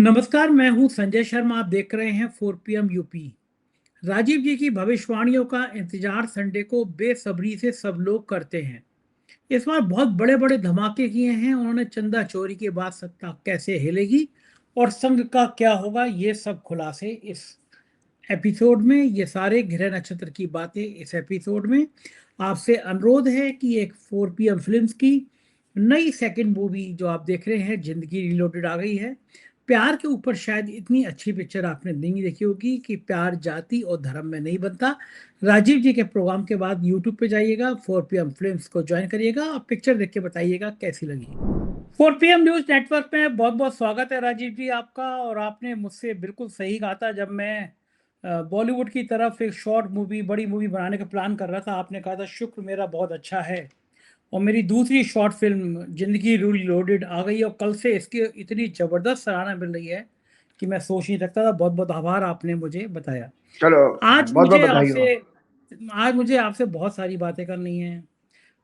नमस्कार, मैं हूं संजय शर्मा। आप देख रहे हैं 4 PM यूपी। राजीव जी की भविष्यवाणियों का इंतजार संडे को बेसब्री से सब लोग करते हैं। इस बार बहुत बड़े बड़े धमाके किए हैं। उन्होंने चंदा चोरी के बाद सत्ता कैसे हिलेगी और संघ का क्या होगा, ये सब खुलासे इस एपिसोड में। ये सारे ग्रह नक्षत्र की बातें इस एपिसोड में। आपसे अनुरोध है कि एक 4 PM फिल्म्स की नई सेकंड मूवी जो आप देख रहे हैं, जिंदगी रिलोडेड, आ गई है। प्यार के ऊपर शायद इतनी अच्छी पिक्चर आपने नहीं देखी होगी कि प्यार जाति और धर्म में नहीं बनता। राजीव जी के प्रोग्राम के बाद यूट्यूब पे जाइएगा, 4 PM फिल्म्स को ज्वाइन करिएगा और पिक्चर देख के बताइएगा कैसी लगी। 4 PM न्यूज नेटवर्क में बहुत बहुत स्वागत है राजीव जी आपका। और आपने मुझसे बिल्कुल सही कहा था, जब मैं बॉलीवुड की तरफ एक शॉर्ट मूवी, बड़ी मूवी बनाने का प्लान कर रहा था, आपने कहा था शुक्र मेरा बहुत अच्छा है। और मेरी दूसरी शॉर्ट फिल्म जिंदगी रिलोडेड आ गई और कल से इसकी इतनी ज़बरदस्त सराहना मिल रही है कि मैं सोच नहीं सकता था। बहुत बहुत आभार, आपने मुझे बताया। चलो, आज बहुत बहुत मुझे बधाई हो। आपसे आज मुझे आपसे बहुत सारी बातें करनी है।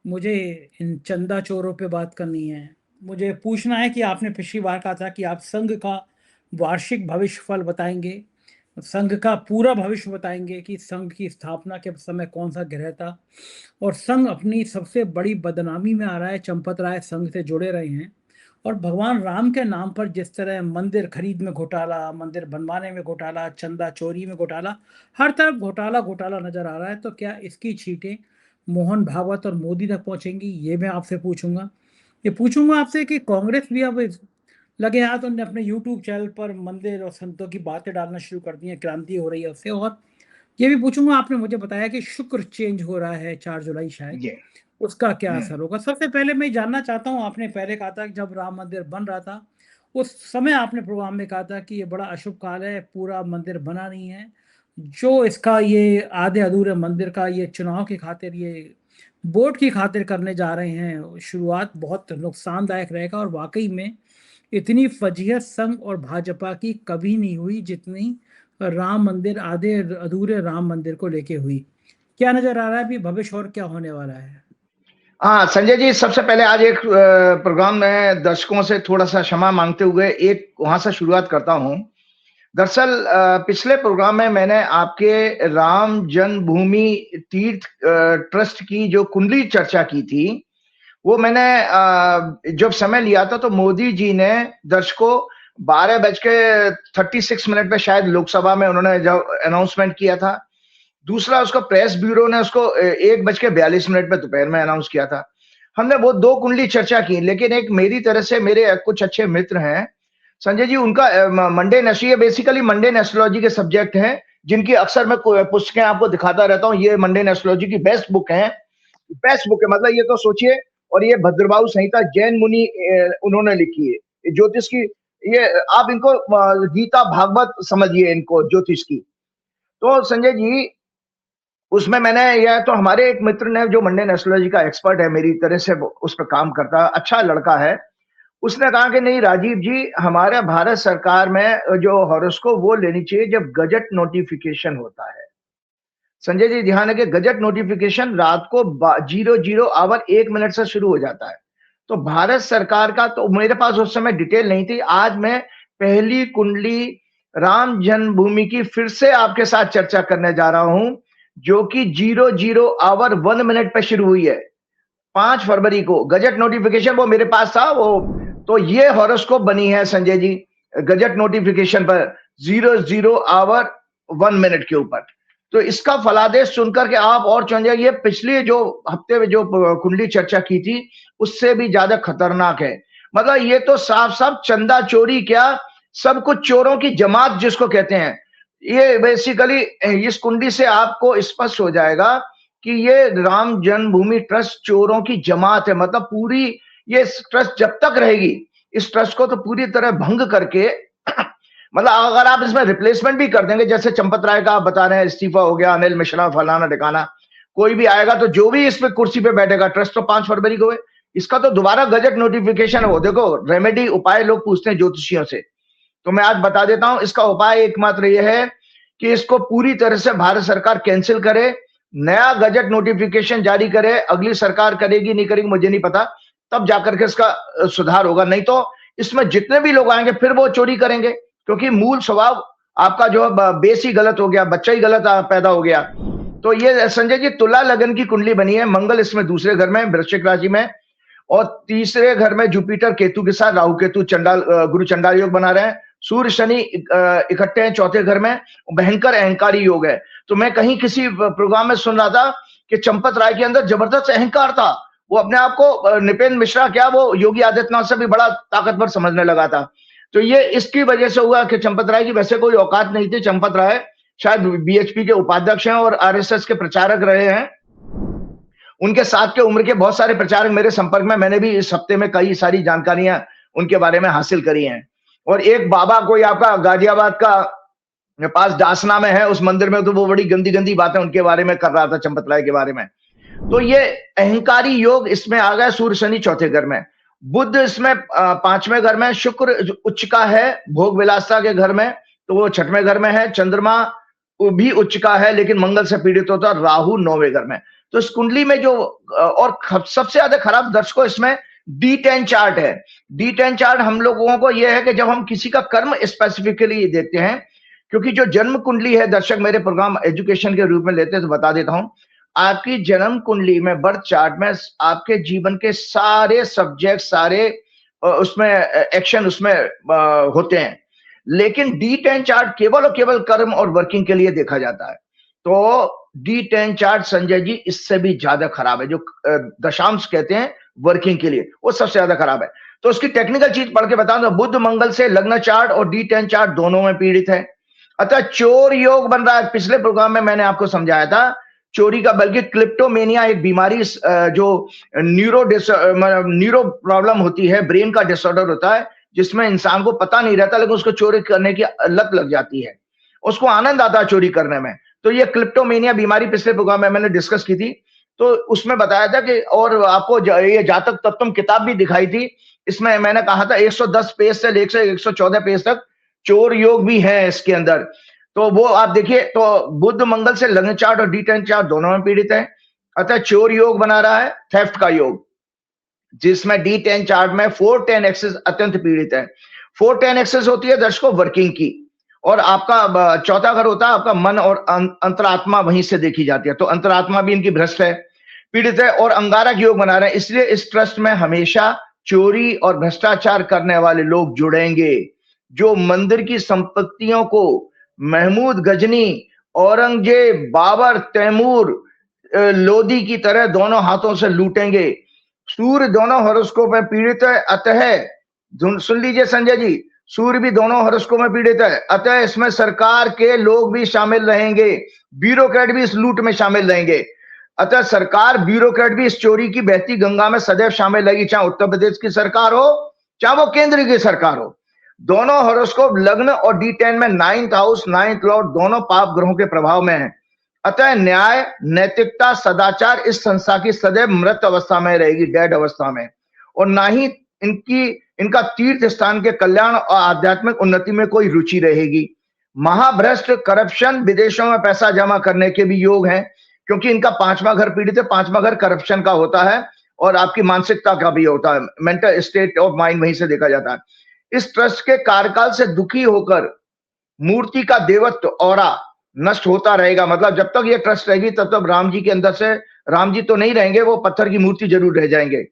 मुझे इन चंदा चोरों पे बात करनी है। मुझे पूछना है कि आपने पिछली बार कहा था कि आप संघ का वार्षिक भविष्य फल बताएंगे, संघ का पूरा भविष्य बताएंगे कि संघ की स्थापना के समय कौन सा ग्रह था। और संघ अपनी सबसे बड़ी बदनामी में आ रहा है। चंपत राय संघ से जुड़े रहे हैं और भगवान राम के नाम पर जिस तरह मंदिर खरीद में घोटाला, मंदिर बनवाने में घोटाला, चंदा चोरी में घोटाला, हर तरफ घोटाला घोटाला नजर आ रहा है। तो क्या इसकी छींटें मोहन भागवत और मोदी तक पहुंचेंगी, ये मैं आपसे पूछूंगा। ये पूछूंगा आपसे कि कांग्रेस भी अब लगे हाथ उन्होंने अपने यूट्यूब चैनल पर मंदिर और संतों की बातें डालना शुरू कर दी है, क्रांति हो रही है उससे। और ये भी पूछूंगा, आपने मुझे बताया कि शुक्र चेंज हो रहा है 4 जुलाई शायद, ये उसका क्या असर होगा। सबसे पहले मैं जानना चाहता हूँ, आपने पहले कहा था कि जब राम मंदिर बन रहा था उस समय आपने प्रोग्राम में कहा था कि ये बड़ा अशुभ काल है, पूरा मंदिर बना नहीं है, जो इसका ये आधे अधूरे मंदिर का ये चुनाव की खातिर, ये वोट की खातिर करने जा रहे हैं, शुरुआत बहुत नुकसानदायक रहेगा। और वाकई में इतनी फजीहत संघ और भाजपा की कभी नहीं हुई जितनी राम मंदिर, आधे अधूरे राम मंदिर को लेके हुई। क्या नजर आ रहा है अभी भविष्य और क्या होने वाला है? हाँ संजय जी, सबसे पहले आज एक प्रोग्राम में दर्शकों से थोड़ा सा क्षमा मांगते हुए एक वहां से शुरुआत करता हूं। दरअसल पिछले प्रोग्राम में मैंने आपके राम जन्मभूमि तीर्थ ट्रस्ट की जो कुंडली चर्चा की थी, वो मैंने जब समय लिया था तो मोदी जी ने दर्शकों 12:36 पे शायद लोकसभा में उन्होंने जब अनाउंसमेंट किया था। दूसरा, उसका प्रेस ब्यूरो ने उसको 1:42 पे दोपहर में अनाउंस किया था। हमने वो दो कुंडली चर्चा की, लेकिन एक मेरी तरह से मेरे कुछ अच्छे मित्र हैं संजय जी, उनका Monday astrology, basically Monday astrology के सब्जेक्ट हैं, जिनकी अक्सर मैं पुस्तकें आपको दिखाता रहता हूँ। ये मंडे एस्ट्रोलॉजी की बेस्ट बुक है, मतलब ये तो सोचिए। और ये भद्रबाहु संहिता जैन मुनि उन्होंने लिखी है ज्योतिष की। ये आप इनको गीता भागवत समझिए, इनको ज्योतिष की। तो संजय जी, उसमें मैंने, यह तो हमारे एक मित्र ने जो मंडे एस्ट्रोलॉजी का एक्सपर्ट है, मेरी तरह से उस पर काम करता, अच्छा लड़का है, उसने कहा कि नहीं राजीव जी, हमारे भारत सरकार में जो हॉरोस्कोप वो लेनी चाहिए जब गजट नोटिफिकेशन होता है। संजय जी ध्यान है कि गजट नोटिफिकेशन रात को 00:01 से शुरू हो जाता है। तो भारत सरकार का, तो मेरे पास उस समय डिटेल नहीं थी। आज मैं पहली कुंडली राम जन्मभूमि की फिर से आपके साथ चर्चा करने जा रहा हूं, जो कि 00:01 पे शुरू हुई है 5 फरवरी को। गजट नोटिफिकेशन वो मेरे पास था वो। तो ये हॉरोस्कोप बनी है संजय जी गजट नोटिफिकेशन पर 00:01 के ऊपर। तो इसका फलादेश सुनकर के आप और चौंक जाइए। ये पिछले जो हफ्ते में जो कुंडली चर्चा की थी उससे भी ज्यादा खतरनाक है। मतलब ये तो साफ साफ चंदा चोरी, क्या सब कुछ चोरों की जमात जिसको कहते हैं। ये बेसिकली इस कुंडली से आपको स्पष्ट हो जाएगा कि ये राम जन्मभूमि ट्रस्ट चोरों की जमात है। मतलब पूरी ये ट्रस्ट जब तक रहेगी, इस ट्रस्ट को तो पूरी तरह भंग करके मतलब अगर आप इसमें रिप्लेसमेंट भी कर देंगे, जैसे चंपत राय का आप बता रहे हैं इस्तीफा हो गया, अनिल मिश्रा, फलाना ढिकाना, कोई भी आएगा तो जो भी इस पे कुर्सी पे बैठेगा, ट्रस्ट तो 5 फरवरी को है, इसका तो दोबारा गजट नोटिफिकेशन हो। देखो, रेमेडी, उपाय लोग पूछते हैं ज्योतिषियों से, तो मैं आज बता देता हूं। इसका उपाय एकमात्र यह है कि इसको पूरी तरह से भारत सरकार कैंसिल करे, नया गजट नोटिफिकेशन जारी करे। अगली सरकार करेगी नहीं करेगी मुझे नहीं पता, तब जाकर के इसका सुधार होगा। नहीं तो इसमें जितने भी लोग आएंगे फिर वो चोरी करेंगे। क्योंकि मूल स्वभाव आपका जो बेस ही गलत हो गया, बच्चा ही गलत पैदा हो गया। तो ये संजय जी तुला लगन की कुंडली बनी है, मंगल इसमें दूसरे घर में वृश्चिक राशि में, और तीसरे घर में जुपिटर केतु के साथ राहु केतु चंडाल गुरु चंडाल योग बना रहे हैं। सूर्य शनि इकट्ठे हैं चौथे घर में, भयंकर अहंकारी योग है। तो मैं कहीं किसी प्रोग्राम में सुन रहा था कि चंपत राय के अंदर जबरदस्त अहंकार था, वो अपने आप को नृपेंद्र मिश्रा क्या वो योगी आदित्यनाथ से भी बड़ा ताकतवर समझने लगा था। तो ये इसकी वजह से हुआ कि चंपत राय की वैसे कोई औकात नहीं थी। चंपत राय शायद बीएचपी के उपाध्यक्ष हैं और आरएसएस के प्रचारक रहे हैं। उनके साथ के उम्र के बहुत सारे प्रचारक मेरे संपर्क में, मैंने भी इस हफ्ते में कई सारी जानकारियां उनके बारे में हासिल करी हैं। और एक बाबा कोई आपका गाजियाबाद का पास दासना में है, उस मंदिर में तो वो बड़ी गंदी गंदी बातें उनके बारे में कर रहा था, चंपत राय के बारे में। तो ये अहंकारी योग इसमें आ गया। सूर्य शनि चौथे घर में, बुध इसमें पांचवें घर में, शुक्र उच्च का है भोग विलासता के घर में, तो वो छठवें घर में है। चंद्रमा भी उच्च का है लेकिन मंगल से पीड़ित होता है। राहु नौवें घर में। तो इस कुंडली में जो और सबसे ज्यादा खराब दर्शकों इसमें D10 चार्ट है। D10 चार्ट हम लोगों को यह है कि जब हम किसी का कर्म स्पेसिफिकली देखते हैं, क्योंकि जो जन्म कुंडली है, दर्शक मेरे प्रोग्राम एजुकेशन के रूप में लेते हैं तो बता देता हूं, आपकी जन्म कुंडली में बर्थ चार्ट में आपके जीवन के सारे सब्जेक्ट, सारे उसमें एक्शन उसमें होते हैं, लेकिन D10 चार्ट केवल और केवल कर्म और वर्किंग के लिए देखा जाता है। तो D10 चार्ट संजय जी इससे भी ज्यादा खराब है, जो दशांश कहते हैं वर्किंग के लिए, वो सबसे ज्यादा खराब है। तो उसकी टेक्निकल चीज पढ़ के बता दो, बुध मंगल से लग्न चार्ट और D10 चार्ट दोनों में पीड़ित है। अतः चोर योग बन रहा है। पिछले प्रोग्राम में मैंने आपको समझाया था चोरी का, बल्कि क्लिप्टोमेनिया एक बीमारी जो न्यूरो प्रॉब्लम होती है, ब्रेन का डिसऑर्डर होता है, जिसमें इंसान को पता नहीं रहता लेकिन उसको चोरी करने की लत लग जाती है, उसको आनंद आता है चोरी करने में। तो ये क्लिप्टोमेनिया बीमारी पिछले प्रोग्राम में मैंने डिस्कस की थी, तो उसमें बताया था कि, और आपको ये जातक तत्व किताब भी दिखाई थी, इसमें मैंने कहा था 110 पेज से लेकर 114 पेज तक चोर योग भी है इसके अंदर। तो वो आप देखिए, तो बुध मंगल से लग्न चार्ट और D10 चार्ट दोनों में पीड़ित है। अतः चोर योग बना रहा है, थेफ्ट का योग, जिसमें D10 चार्ट में 410 एक्सेस अत्यंत पीड़ित है। 410 एक्सेस होती है दर्शकों वर्किंग की, और आपका चौथा घर होता है आपका मन और अंतरात्मा, वहीं से देखी जाती है। तो अंतरात्मा भी इनकी भ्रष्ट है, पीड़ित है, और अंगारक योग बना रहे हैं। इसलिए इस ट्रस्ट में हमेशा चोरी और भ्रष्टाचार करने वाले लोग जुड़ेंगे, जो मंदिर की संपत्तियों को महमूद गजनी, औरंगजेब, बाबर, तैमूर, लोदी की तरह दोनों हाथों से लूटेंगे। सूर्य दोनों हॉरोस्कोप में पीड़ित है, अतः सुन लीजिए संजय जी, सूर्य भी दोनों हॉरोस्कोप में पीड़ित है, अतः इसमें सरकार के लोग भी शामिल रहेंगे, ब्यूरोक्रेट भी इस लूट में शामिल रहेंगे। अतः सरकार, ब्यूरोक्रेट भी इस चोरी की बहती गंगा में सदैव शामिल रहेगी, चाहे उत्तर प्रदेश की सरकार हो चाहे वो केंद्र की सरकार हो। दोनों हॉरोस्कोप लग्न और D10 में 9th हाउस 9th लॉर्ड दोनों पाप ग्रहों के प्रभाव में है। अतः न्याय, नैतिकता, सदाचार इस संस्था की सदैव मृत अवस्था में रहेगी, डेड अवस्था में, और ना ही इनका तीर्थ स्थान के कल्याण और आध्यात्मिक उन्नति में कोई रुचि रहेगी। महाभ्रष्ट, करप्शन, विदेशों में पैसा जमा करने के भी योग हैं, क्योंकि इनका पांचवा घर पीड़ित है। पांचवा घर करप्शन का होता है और आपकी मानसिकता का भी होता है, मेंटल स्टेट ऑफ माइंड वहीं से देखा जाता है। इस ट्रस्ट के कार्यकाल से दुखी होकर मूर्ति का देवत्व ऑरा नष्ट होता रहेगा। मतलब जब तक ये ट्रस्ट रहेगी तब तक राम जी के अंदर से, राम जी तो नहीं रहेंगे, वो पत्थर की मूर्ति जरूर रह जाएंगे,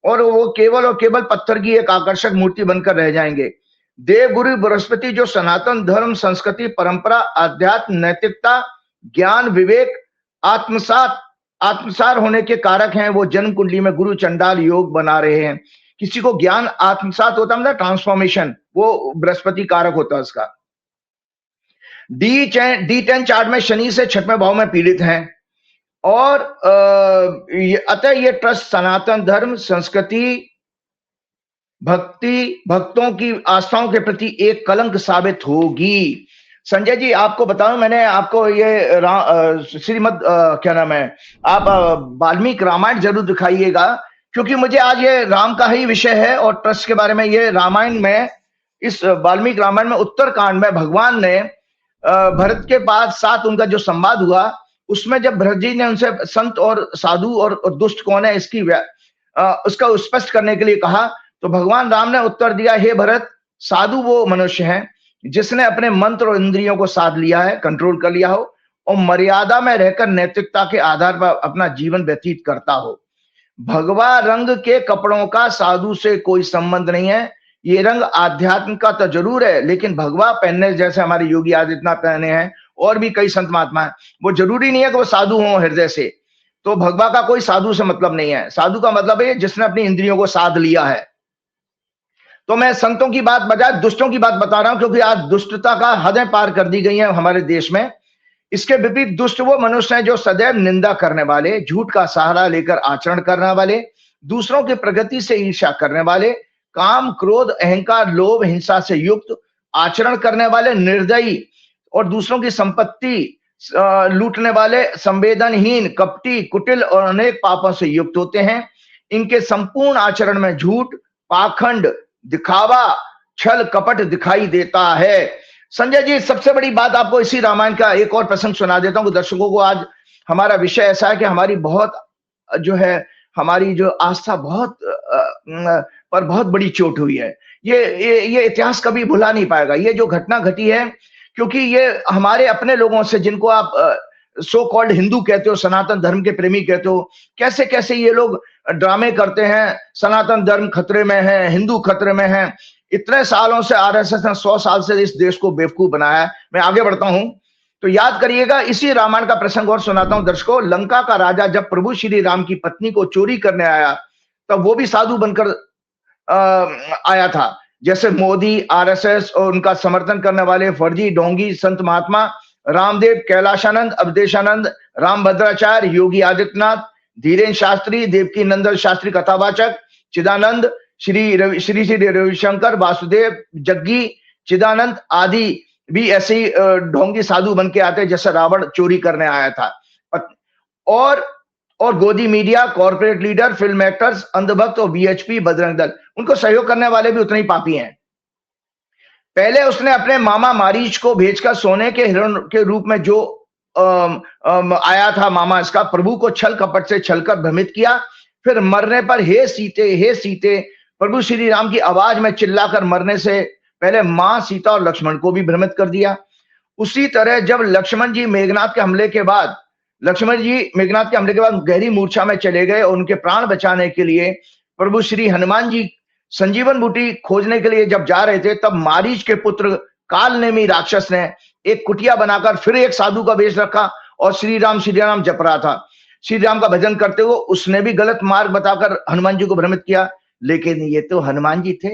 और वो केवल और केवल पत्थर की एक आकर्षक मूर्ति बनकर रह जाएंगे। देवगुरु बृहस्पति जो सनातन धर्म, संस्कृति, परंपरा, अध्यात्म, नैतिकता, ज्ञान, विवेक, आत्मसार होने के कारक हैं, वो जन्म कुंडली में गुरु चंडाल योग बना रहे हैं। किसी को ज्ञान आत्मसात होता है मतलब ट्रांसफॉर्मेशन, वो बृहस्पति कारक होता है उसका। D10 चार्ट में शनि से छठवें भाव में पीड़ित हैं, और अतः ये ट्रस्ट सनातन धर्म, संस्कृति, भक्ति, भक्तों की आस्थाओं के प्रति एक कलंक साबित होगी। संजय जी आपको बताऊं, मैंने आपको ये श्रीमद क्या नाम है, आप वाल्मीकि रामायण जरूर दिखाइएगा, क्योंकि मुझे आज ये राम का ही विषय है और ट्रस्ट के बारे में। ये रामायण में, इस वाल्मीकि रामायण में उत्तरकांड में भगवान ने भरत के बाद साथ उनका जो संवाद हुआ, उसमें जब भरत जी ने उनसे संत और साधु और दुष्ट कौन है इसकी उसका स्पष्ट करने के लिए कहा, तो भगवान राम ने उत्तर दिया, हे भरत, साधु वो मनुष्य हैं जिसने अपने मंत्र और इंद्रियों को साध लिया है, कंट्रोल कर लिया हो और मर्यादा में रहकर नैतिकता के आधार पर अपना जीवन व्यतीत करता हो। भगवा रंग के कपड़ों का साधु से कोई संबंध नहीं है। ये रंग आध्यात्म का तो जरूर है, लेकिन भगवा पहनने जैसे हमारे योगी आदित्यनाथ पहने हैं और भी कई संत महात्मा है, वो जरूरी नहीं है कि वो साधु हों हृदय से। तो भगवा का कोई साधु से मतलब नहीं है। साधु का मतलब है जिसने अपनी इंद्रियों को साध लिया है। तो मैं संतों की बात बजाय दुष्टों की बात बता रहा हूं, क्योंकि आज दुष्टता का हदें पार कर दी गई है हमारे देश में। इसके विपरीत दुष्ट वो मनुष्य हैं जो सदैव निंदा करने वाले, झूठ का सहारा लेकर आचरण करने वाले, दूसरों की प्रगति से ईर्ष्या करने वाले, काम, क्रोध, अहंकार, लोभ, हिंसा से युक्त आचरण करने वाले, निर्दयी और दूसरों की संपत्ति लूटने वाले, संवेदनहीन, कपटी, कुटिल और अनेक पापों से युक्त होते हैं। इनके संपूर्ण आचरण में झूठ, पाखंड, दिखावा, छल, कपट दिखाई देता है। संजय जी, सबसे बड़ी बात आपको इसी रामायण का एक और प्रसंग सुना देता हूं। दर्शकों को आज हमारा विषय ऐसा है कि हमारी बहुत जो है हमारी जो आस्था बहुत पर बहुत बड़ी चोट हुई है। ये इतिहास कभी भुला नहीं पाएगा ये जो घटना घटी है, क्योंकि ये हमारे अपने लोगों से, जिनको आप सो कॉल्ड हिंदू कहते हो, सनातन धर्म के प्रेमी कहते हो, कैसे कैसे ये लोग ड्रामे करते हैं, सनातन धर्म खतरे में है, हिंदू खतरे में है। इतने सालों से आरएसएस ने 100 साल से इस देश को बेवकूफ बनाया है। मैं आगे बढ़ता हूं तो याद करिएगा, इसी रामायण का प्रसंग और सुनाता हूं दर्शकों। लंका का राजा जब प्रभु श्री राम की पत्नी को चोरी करने आया, तब वो भी साधु बनकर आया था। जैसे मोदी, आरएसएस और उनका समर्थन करने वाले फर्जी ढोंगी संत महात्मा रामदेव, कैलाशानंद, अवधेशानंद, रामभद्राचार्य, योगी आदित्यनाथ, धीरेन्द्र शास्त्री, देवकी नंदन शास्त्री कथावाचक, चिदानंद, श्री रविशंकर, वासुदेव, जग्गी, चिदानंद आदि भी ऐसे ही ढोंगी साधु बन के आते, जैसे रावण चोरी करने आया था। और गोदी media, corporate leader, film actors, अंधभक्त और वीएचपी, बजरंग दल, उनको सहयोग करने वाले भी उतने ही पापी हैं। पहले उसने अपने मामा मारीच को भेजकर सोने के हिरण के रूप में जो आया था मामा इसका, प्रभु को छल कपट से छलकर भ्रमित किया। फिर मरने पर हे सीते प्रभु श्री राम की आवाज में चिल्लाकर मरने से पहले मां सीता और लक्ष्मण को भी भ्रमित कर दिया। उसी तरह जब लक्ष्मण जी मेघनाथ के हमले के बाद गहरी मूर्छा में चले गए और उनके प्राण बचाने के लिए प्रभु श्री हनुमान जी संजीवन बूटी खोजने के लिए जब जा रहे थे, तब मारीच के पुत्र कालनेमी राक्षस ने एक कुटिया बनाकर फिर एक साधु का वेश रखा और श्री राम जप रहा था। श्री राम का भजन करते हुए उसने भी गलत मार्ग बताकर हनुमान जी को भ्रमित किया। लेकिन ये तो हनुमान जी थे,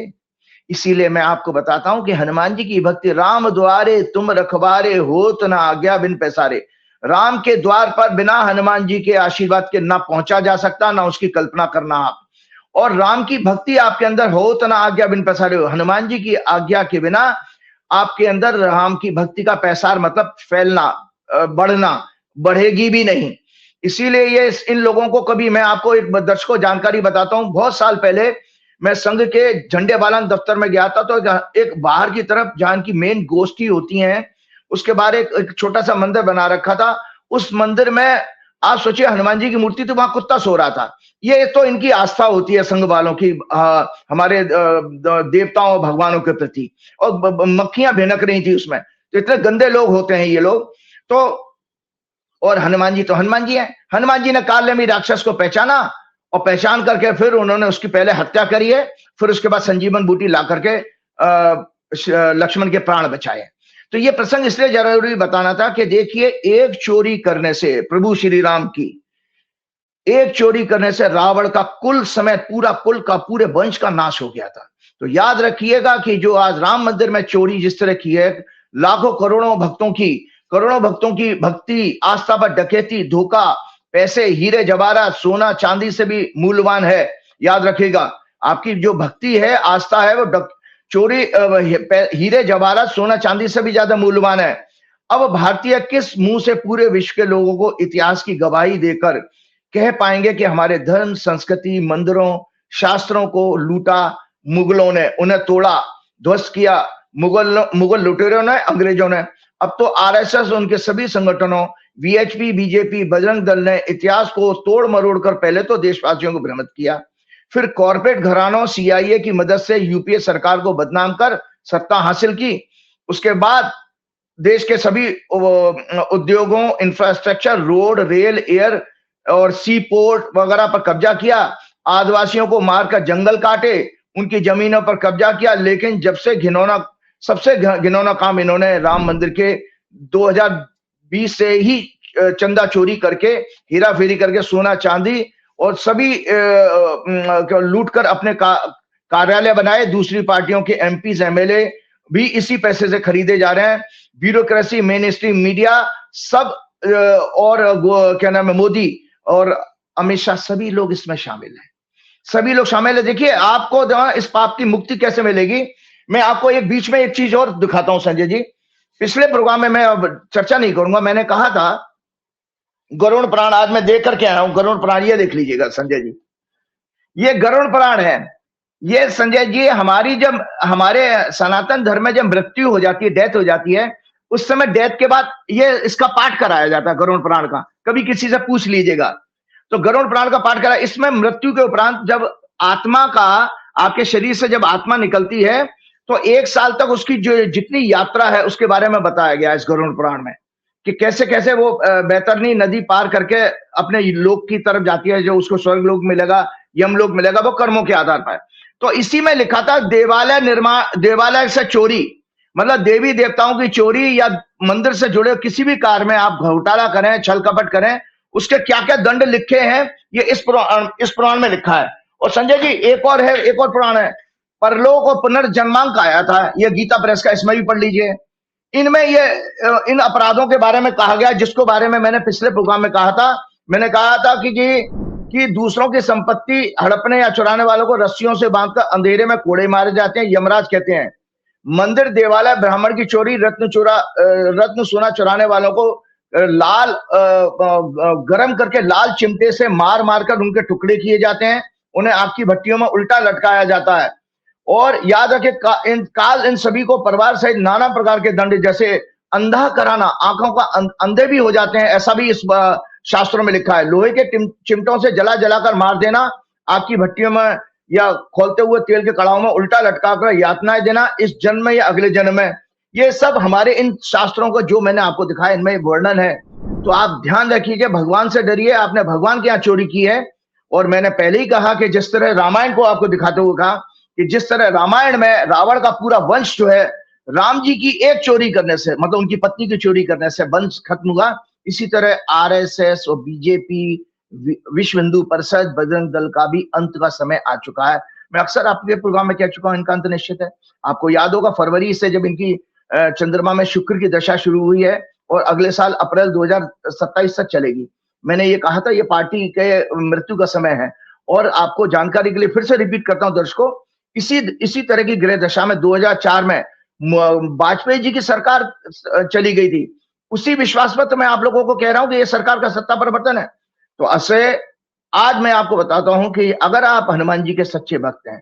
इसीलिए मैं आपको बताता हूं कि हनुमान जी की भक्ति, राम द्वारे तुम रखवारे, होत ना आज्ञा बिन पैसारे। राम के द्वार पर बिना हनुमान जी के आशीर्वाद के ना पहुंचा जा सकता, ना उसकी कल्पना करना आप। और राम की भक्ति आपके अंदर हो तो ना आज्ञा बिन पैसारे हो। हनुमान जी की आज्ञा के बिना आपके अंदर राम की भक्ति का पैसार मतलब फैलना, बढ़ना, बढ़ेगी भी नहीं। इसीलिए ये इन लोगों को कभी, मैं आपको एक दर्शकों जानकारी बताता हूं, बहुत साल पहले मैं संघ के झंडे वालन दफ्तर में गया था, तो एक बाहर की तरफ जहां की मेन गोष्ठी होती है, उसके बाहर एक छोटा सा मंदिर बना रखा था। उस मंदिर में आप सोचिए हनुमान जी की मूर्ति, तो वहां कुत्ता सो रहा था। ये तो इनकी आस्था होती है संघ वालों की हमारे देवताओं और भगवानों के प्रति, और मक्खियां भिनक रही थी उसमें। तो इतने गंदे लोग होते हैं ये लोग तो। और हनुमान जी तो हनुमान जी हैं। हनुमान जी ने कालनेमी राक्षस को पहचाना और पहचान करके फिर उन्होंने उसकी पहले हत्या करी है, फिर उसके बाद संजीवन बूटी ला करके लक्ष्मण के प्राण बचाए। तो ये प्रसंग इसलिए जरूरी बताना था कि देखिए, एक चोरी करने से, प्रभु श्री राम की एक चोरी करने से रावण का कुल समेत पूरा कुल का, पूरे वंश का नाश हो गया था। तो याद रखिएगा कि जो आज राम मंदिर में चोरी जिस तरह की है, लाखों करोड़ों भक्तों की भक्ति, आस्था पर डकैती, धोखा, पैसे, हीरे जवाहरात, सोना चांदी से भी मूल्यवान है। याद रखिएगा, आपकी जो भक्ति है, आस्था है, वो चोरी, हीरे जवाहरात, सोना चांदी से भी ज्यादा मूल्यवान है। अब भारतीय किस मुंह से पूरे विश्व के लोगों को इतिहास की गवाही देकर कह पाएंगे कि हमारे धर्म, संस्कृति, मंदिरों, शास्त्रों को लूटा मुगलों ने, उन्हें तोड़ा, ध्वस्त किया मुगल लुटेरों ने, अंग्रेजों ने। अब तो आरएसएस, उनके सभी संगठनों, वीएचपी, बीजेपी, बजरंग दल ने इतिहास को तोड़ मरोड़ कर पहले तो देशवासियों को भ्रमित किया, फिर कॉर्पोरेट घरानों, सीआईए की मदद से यूपीए सरकार को बदनाम कर सत्ता हासिल की, उसके बाद देश के सभी उद्योगों, इंफ्रास्ट्रक्चर, रोड, रेल, एयर और सी पोर्ट वगैरह पर कब्जा किया, आदिवासियों को मारकर जंगल काटे, उनकी जमीनों पर कब्जा किया। लेकिन जब से सबसे घिनौना काम इन्होंने राम मंदिर के 2020 से ही चंदा चोरी करके, हेरा फेरी करके, सोना चांदी और सभी लूट कर अपने कार्यालय बनाए। दूसरी पार्टियों के एमपीज, एमएलए भी इसी पैसे से खरीदे जा रहे हैं। ब्यूरोक्रेसी, मेन स्ट्रीम मीडिया सब और क्या नाम है, मोदी और अमित शाह, सभी लोग इसमें शामिल हैं, सभी लोग शामिल है। देखिए, आपको इस पाप की मुक्ति कैसे मिलेगी, मैं आपको एक बीच में एक चीज और दिखाता हूं संजय जी। पिछले प्रोग्राम में मैं अब चर्चा नहीं करूंगा, मैंने कहा था गरुड़ पुराण, आज मैं देख करके आया हूं गरुड़ पुराण, ये देख लीजिएगा संजय जी, ये गरुड़ पुराण है। ये संजय जी, जब हमारे सनातन धर्म में जब मृत्यु हो जाती है, डेथ हो जाती है, उस समय डेथ के बाद ये इसका पाठ कराया जाता है गरुड़ पुराण का, कभी किसी से पूछ लीजिएगा। तो गरुड़ पुराण का पाठ करा, इसमें मृत्यु के उपरांत जब आत्मा का, आपके शरीर से जब आत्मा निकलती है, तो 1 साल तक उसकी जो जितनी यात्रा है उसके बारे में बताया गया इस गरुड़ पुराण में, कि कैसे कैसे वो बैतरनी नदी पार करके अपने लोक की तरफ जाती है, जो उसको स्वर्ग लोक मिलेगा, यमलोक मिलेगा, वो कर्मों के आधार पर। तो इसी में लिखा था देवालय से चोरी, मतलब देवी देवताओं की चोरी या मंदिर से जुड़े किसी भी कार्य में आप घोटाला करें, छल कपट करें, उसके क्या क्या दंड लिखे हैं, ये इस पुराण में लिखा है। और संजय जी, एक और पुराण है, परलोक और पुनर्जन्मांक आया था, ये गीता प्रेस का, इसमें भी पढ़ लीजिए। इनमें ये इन अपराधों के बारे में कहा गया, जिसको बारे में मैंने पिछले प्रोग्राम में कहा था। मैंने कहा था कि दूसरों की संपत्ति हड़पने या चुराने वालों को रस्सियों से बांधकर अंधेरे में कोड़े मारे जाते हैं, यमराज कहते हैं। मंदिर, देवालय, ब्राह्मण की चोरी, रत्न सोना चुराने वालों को लाल गरम करके लाल चिमटे से मार मार कर उनके टुकड़े किए जाते हैं, उन्हें आग की भट्टियों में उल्टा लटकाया जाता है। और याद रखें, इन सभी को परिवार सहित नाना प्रकार के दंड, जैसे अंधा कराना, आंखों का अंधे भी हो जाते हैं, ऐसा भी इस शास्त्रों में लिखा है। लोहे के चिमटों से जलाकर मार देना, आग की भट्टियों में या खोलते हुए तेल के कड़ाहों में उल्टा लटकाकर यातनाएं देना, इस जन्म में या अगले जन्म में। ये सब हमारे इन शास्त्रों को जो मैंने आपको दिखाया, इनमें वर्णन है। तो आप ध्यान रखिए, भगवान से डरिए, आपने भगवान के यहाँ चोरी की है। और मैंने पहले ही कहा कि जिस तरह रामायण को आपको दिखाते हुए कहा कि जिस तरह रामायण में रावण का पूरा वंश जो है, राम जी की एक चोरी करने से, मतलब उनकी पत्नी की चोरी करने से वंश खत्म हुआ, इसी तरह आरएसएस और बीजेपी, विश्व हिंदू परिषद, बजरंग दल का भी अंत का समय आ चुका है। मैं अक्सर आपके प्रोग्राम में कह चुका हूं, इनका अंत निश्चित है। आपको याद होगा, फरवरी से जब इनकी चंद्रमा में शुक्र की दशा शुरू हुई है और अगले साल अप्रैल 2027 तक चलेगी। मैंने ये कहा था, ये पार्टी के मृत्यु का समय है। और आपको जानकारी के लिए फिर से रिपीट करता हूं दर्शकों, इसी तरह की ग्रह दशा में 2004 में वाजपेयी जी की सरकार चली गई थी। उसी विश्वास पर तो मैं आप लोगों को कह रहा हूं कि ये सरकार का सत्ता परिवर्तन है। तो आज मैं आपको बताता हूं कि अगर आप हनुमान जी के सच्चे भक्त हैं,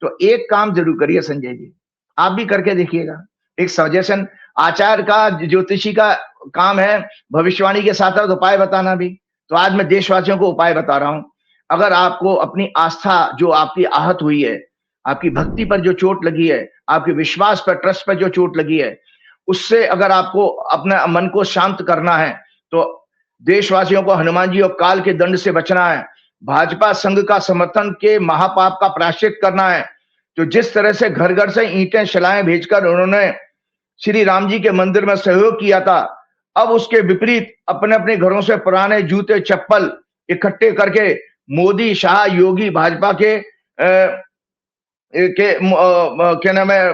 तो एक काम जरूर करिए संजय जी, आप भी करके देखिएगा। एक सजेशन, आचार्य का, ज्योतिषी का काम है भविष्यवाणी के साथ साथ उपाय बताना भी। तो आज मैं देशवासियों को उपाय बता रहा हूं। अगर आपको अपनी आस्था, जो आपकी आहत हुई है, आपकी भक्ति पर जो चोट लगी है, आपके विश्वास पर, ट्रस्ट पर जो चोट लगी है, उससे अगर आपको अपने मन को शांत करना है, तो देशवासियों को हनुमान जी और काल के दंड से बचना है, भाजपा संघ का समर्थन के महापाप का प्रायश्चित करना है। तो जिस तरह से घर घर से ईंटें शिलाएं भेजकर उन्होंने श्री राम जी के मंदिर में सहयोग किया था, अब उसके विपरीत अपने अपने घरों से पुराने जूते चप्पल इकट्ठे करके मोदी, शाह, योगी, भाजपा के क्या नाम है,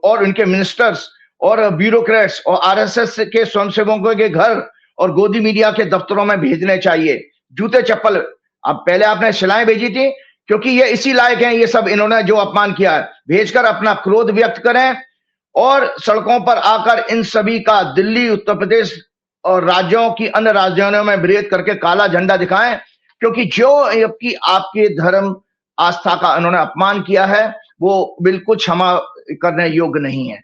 और उनके मिनिस्टर्स और ब्यूरोक्रेट्स और आरएसएस के स्वयंसेवकों के घर और गोदी मीडिया के दफ्तरों में भेजने चाहिए जूते चप्पल। अब पहले आपने शिलाएं भेजी थी, क्योंकि ये इसी लायक हैं, ये सब इन्होंने जो अपमान किया है, भेजकर अपना क्रोध व्यक्त करें और सड़कों पर आकर इन सभी का दिल्ली, उत्तर प्रदेश और राज्यों की अन्य राजधानियों में विरोध करके काला झंडा दिखाएं, क्योंकि जो आपके धर्म आस्था का इन्होंने अपमान किया है, वो बिल्कुल क्षमा करने योग्य नहीं है।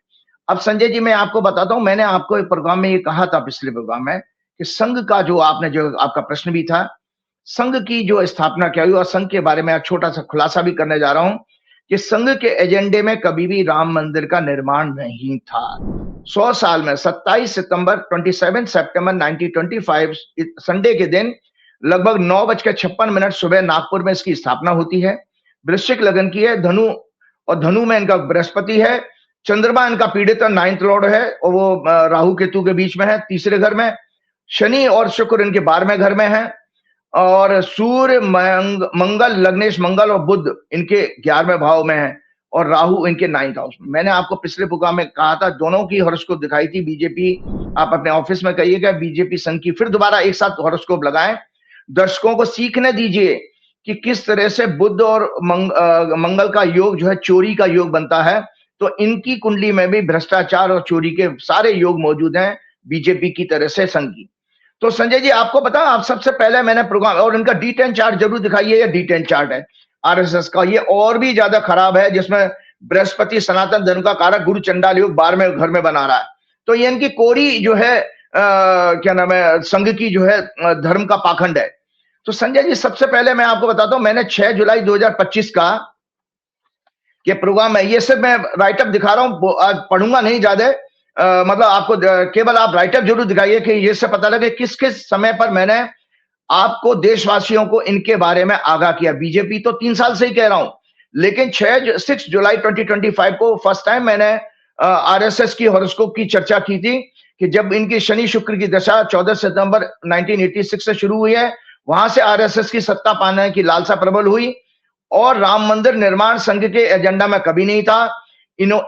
अब संजय जी, मैं आपको बताता हूं, मैंने आपको एक प्रोग्राम में ये कहा था, पिछले प्रोग्राम में, कि संघ का जो आपका प्रश्न भी था, संघ की जो स्थापना क्या हुई और संघ के बारे में छोटा सा खुलासा भी करने जा रहा हूं कि संघ के एजेंडे में कभी भी राम मंदिर का निर्माण नहीं था। 100 साल में 27 सितंबर 1925 संडे के दिन लगभग 9:56 सुबह नागपुर में इसकी स्थापना होती है। वृश्चिक लगन की है, धनु और धनु में इनका बृहस्पति है, चंद्रमा इनका पीड़ित 9th लॉर्ड है और वो राहु केतु के बीच में है, तीसरे घर में। शनि और शुक्र इनके 12वें घर में है और सूर्य मंगल लग्नेश मंगल और बुध इनके 11वें भाव में है और राहु इनके 9th हाउस में। मैंने आपको पिछले प्रोग्राम में कहा था, दोनों की हॉरोस्कोप दिखाई थी। बीजेपी आप अपने ऑफिस में कहिएगा, बीजेपी संघ की फिर दोबारा एक साथ हॉरोस्कोप लगाएं। दर्शकों को सीखने दीजिए कि किस तरह से बुध और मंगल का योग जो है चोरी का योग बनता है। तो इनकी कुंडली में भी भ्रष्टाचार और चोरी के सारे योग मौजूद हैं, बीजेपी की तरह से संघ की। तो संजय जी आपको पता, आप सबसे पहले मैंने प्रोग्राम और इनका D10 चार्ट जरूर दिखाइए। ये D10 चार्ट है आरएसएस का, ये और भी ज्यादा खराब है, जिसमें बृहस्पति सनातन धर्म का कारक गुरु चंडाल योग 12वें घर में बना रहा है। तो ये इनकी कोरी जो है क्या नाम है, संघ की जो है धर्म का पाखंड है। तो संजय जी सबसे पहले मैं आपको बताता हूं, मैंने 6 जुलाई 2025 का ये प्रोग्राम है। ये सिर्फ मैं राइटअप दिखा रहा हूं, आज पढ़ूंगा नहीं ज्यादा, मतलब आपको केवल आप राइटअप जरूर दिखाइए कि ये से पता लगे किस किस समय पर मैंने आपको देशवासियों को इनके बारे में आगाह किया। बीजेपी तो 3 साल से ही कह रहा हूं, लेकिन 6 जुलाई 2025 को फर्स्ट टाइम मैंने आरएसएस की हॉरोस्कोप की चर्चा की थी कि जब इनकी शनि शुक्र की दशा 14 सितंबर 1986 से शुरू हुई है, वहां से आरएसएस की सत्ता पाने की लालसा प्रबल हुई और राम मंदिर निर्माण संघ के एजेंडा में कभी नहीं था।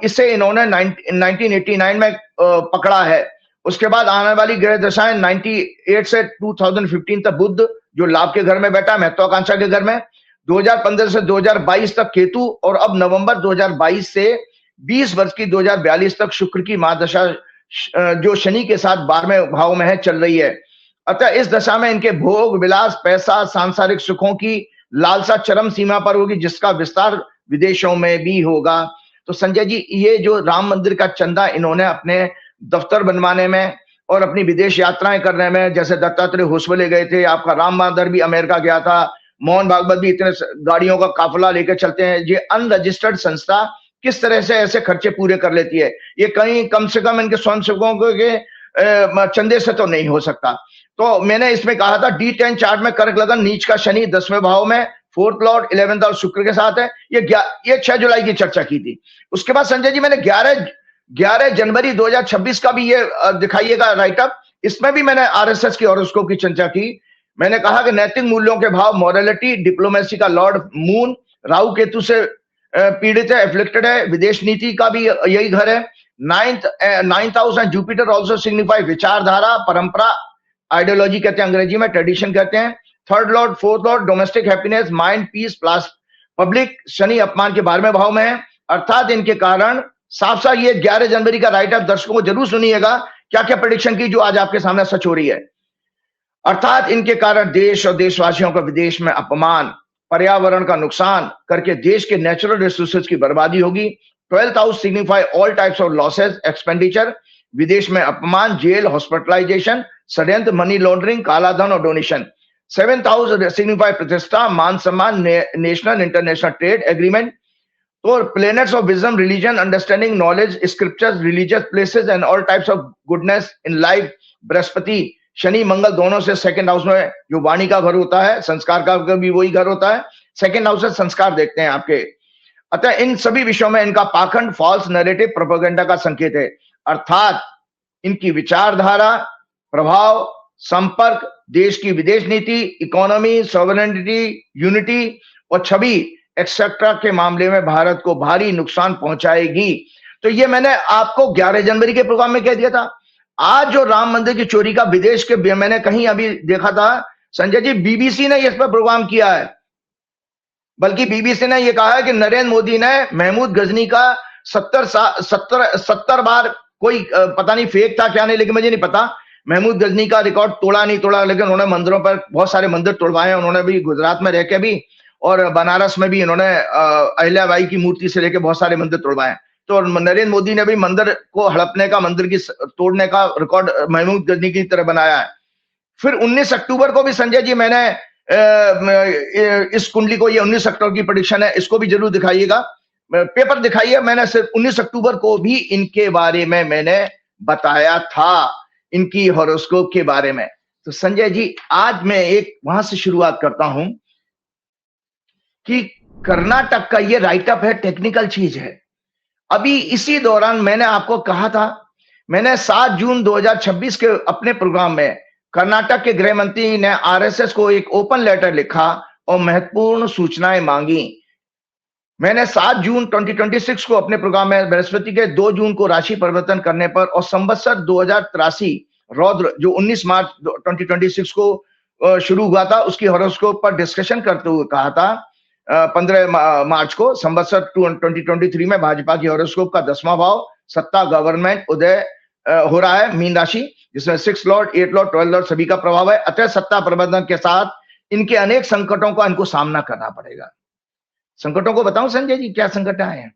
इसे इन्होंने 1989 में पकड़ा है। उसके बाद आने वाली ग्रह दशाएं 98 से 2015 तक बुध जो लाभ के घर में बैठा, महत्वाकांक्षा के घर में, 2015 से 2022 तक केतु और अब नवंबर 2022 से 20 वर्ष की 2042 तक शुक्र की महादशा जो शनि के साथ 12वें भाव में है चल रही है। अतः इस दशा में इनके भोग विलास, पैसा, सांसारिक सुखों की लालसा चरम सीमा पर होगी, जिसका विस्तार विदेशों में भी होगा। तो संजय जी ये जो राम मंदिर का चंदा इन्होंने अपने दफ्तर बनवाने में और अपनी विदेश यात्राएं करने में, जैसे दत्तात्रेय होसबले गए थे, आपका राम बहादुर भी अमेरिका गया था, मोहन भागवत भी इतने गाड़ियों का काफिला लेकर चलते हैं। ये अनरजिस्टर्ड संस्था किस तरह से ऐसे खर्चे पूरे कर लेती है, ये कहीं कम से कम इनके स्वयंसेवकों के चंदे से तो नहीं हो सकता। तो मैंने इसमें कहा था D10 चार्ट में कर्क लगन नीच का शनि 10वें भाव में, 4th लॉर्ड 11th हाउस शुक्र के साथ है। ये 6 जुलाई की चर्चा की थी। उसके बाद संजय जी मैंने 11 जनवरी 2026 का भी ये दिखाइएगा राइटअप। इसमें भी मैंने आरएसएस की हॉरोस्कोप की चर्चा की। मैंने कहा कि नैतिक मूल्यों के भाव, मॉरलिटी, डिप्लोमेसी का लॉर्ड मून राहु केतु से पीड़ित है, एफ्लिक्टेड है। विदेश नीति का भी यही घर है। 9th house and Jupiter also signify विचारधारा, परंपरा, आइडियोलॉजी कहते हैं अंग्रेजी में, ट्रेडिशन कहते हैं। 3rd lord, 4th lord domestic happiness, mind, peace plus public. Shani अपमान के 12वें भाव में है। अर्थात इनके कारण साफ साफ ये 11 जनवरी का राइटअप दर्शकों को जरूर सुनिएगा, क्या क्या प्रेडिक्शन की जो आज आपके सामने सच हो रही है। अर्थात इनके कारण देश और देशवासियों का विदेश में अपमान, पर्यावरण का नुकसान करके देश के नेचुरल रिसोर्सेज की बर्बादी होगी। 12th house signify all types of losses, expenditure, विदेश में अपमान, जेल, हॉस्पिटलाइजेशन, षड्यंत्र, मनी लॉन्ड्रिंग, काला धन और डोनेशन। 7th हाउस सिग्निफाई प्रतिष्ठा, मान सम्मान, नेशनल इंटरनेशनल ट्रेड एग्रीमेंट। और planets of wisdom, religion, understanding, knowledge, scriptures, religious places and all types of goodness in life. Brihaspati, Shani, Mangal दोनों से 2nd हाउस में, जो वाणी का घर होता है, संस्कार का भी वही घर होता है। 2nd हाउस से संस्कार देखते हैं आपके। अतः इन सभी विषयों में इनका पाखंड, फॉल्स नैरेटिव, प्रोपेगेंडा का संकेत है। अर्थात इनकी विचारधारा, प्रभाव, संपर्क, देश की विदेश नीति, इकोनॉमी, सॉवरेनिटी, यूनिटी और छवि एक्सेट्रा के मामले में भारत को भारी नुकसान पहुंचाएगी। तो ये मैंने आपको 11 जनवरी के प्रोग्राम में कह दिया था। आज जो राम मंदिर की चोरी का विदेश के, मैंने कहीं अभी देखा था संजय जी, बीबीसी ने इस पर प्रोग्राम किया है। बल्कि बीबीसी ने यह कहा है कि नरेंद्र मोदी ने महमूद गजनी का 70 बार, कोई पता नहीं फेक था क्या नहीं, लेकिन मुझे नहीं पता, महमूद गजनी का रिकॉर्ड तोड़ा नहीं तोड़ा, लेकिन उन्होंने मंदिरों पर बहुत सारे मंदिर तोड़वाए। उन्होंने भी गुजरात में रह के भी और बनारस में भी इन्होंने अहिल्याबाई की मूर्ति से लेकर बहुत सारे मंदिर तोड़वाए। तो नरेंद्र मोदी ने भी मंदिर को हड़पने का, मंदिर की तोड़ने का रिकॉर्ड महमूद गजनी की तरह बनाया है। फिर 19 अक्टूबर को भी संजय जी मैंने इस कुंडली को, ये 19 अक्टूबर की प्रेडिक्शन है, इसको भी जरूर दिखाइएगा। पेपर दिखाइए, मैंने सिर्फ 19 अक्टूबर को भी इनके बारे में मैंने बताया था, इनकी हॉरोस्कोप के बारे में। तो संजय जी, आज मैं एक वहां से शुरुआत करता हूं कि कर्नाटक का ये राइटअप है, टेक्निकल चीज है। अभी इसी दौरान मैंने आपको कहा था, मैंने 7 जून 2026 के अपने प्रोग्राम में कर्नाटक के गृह मंत्री ने आरएसएस को एक ओपन लेटर लिखा और महत्वपूर्ण सूचनाएं मांगी। मैंने 7 जून 2026 को अपने प्रोग्राम में बृहस्पति के 2 जून को राशि परिवर्तन करने पर और संवत्सर 2083 रौद्र जो 19 मार्च 2026 को शुरू हुआ था, उसकी हॉरोस्कोप पर डिस्कशन करते हुए कहा था 15 मार्च को संवत्सर 2023 में भाजपा की हॉरोस्कोप का 10वां भाव सत्ता गवर्नमेंट उदय हो रहा है, मीन राशि, जिसमें 6 लॉर्ड 8 लॉर्ड 12 लॉर्ड सभी का प्रभाव है। अतः सत्ता प्रबंधन के साथ इनके अनेक संकटों का इनको सामना करना पड़ेगा। संकटों को बताऊं संजय जी, क्या संकट आए हैं?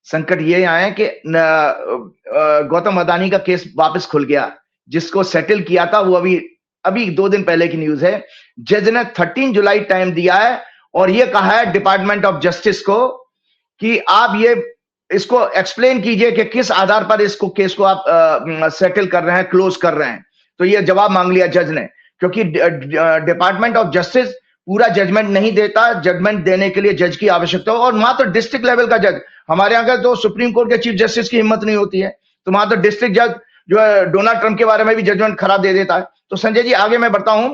संकट ये आए कि गौतम अदानी का केस वापस खुल गया, जिसको सेटल किया था वो अभी 2 दिन पहले की न्यूज है। जज ने 13 जुलाई टाइम दिया है और ये कहा है डिपार्टमेंट ऑफ जस्टिस को कि आप ये इसको एक्सप्लेन कीजिए कि किस आधार पर इसको केस को आप सेटल कर रहे हैं, क्लोज कर रहे हैं। तो ये जवाब मांग लिया जज ने, क्योंकि डिपार्टमेंट ऑफ जस्टिस पूरा जजमेंट नहीं देता, जजमेंट देने के लिए जज की आवश्यकता हो, और वहां तो डिस्ट्रिक्ट लेवल का जज, हमारे यहाँ का तो सुप्रीम कोर्ट के चीफ जस्टिस की हिम्मत नहीं होती है, तो वहां तो डिस्ट्रिक्ट जज जो है डोनाल्ड ट्रंप के बारे में भी जजमेंट खराब दे देता है। तो संजय जी आगे मैं बढ़ता हूं,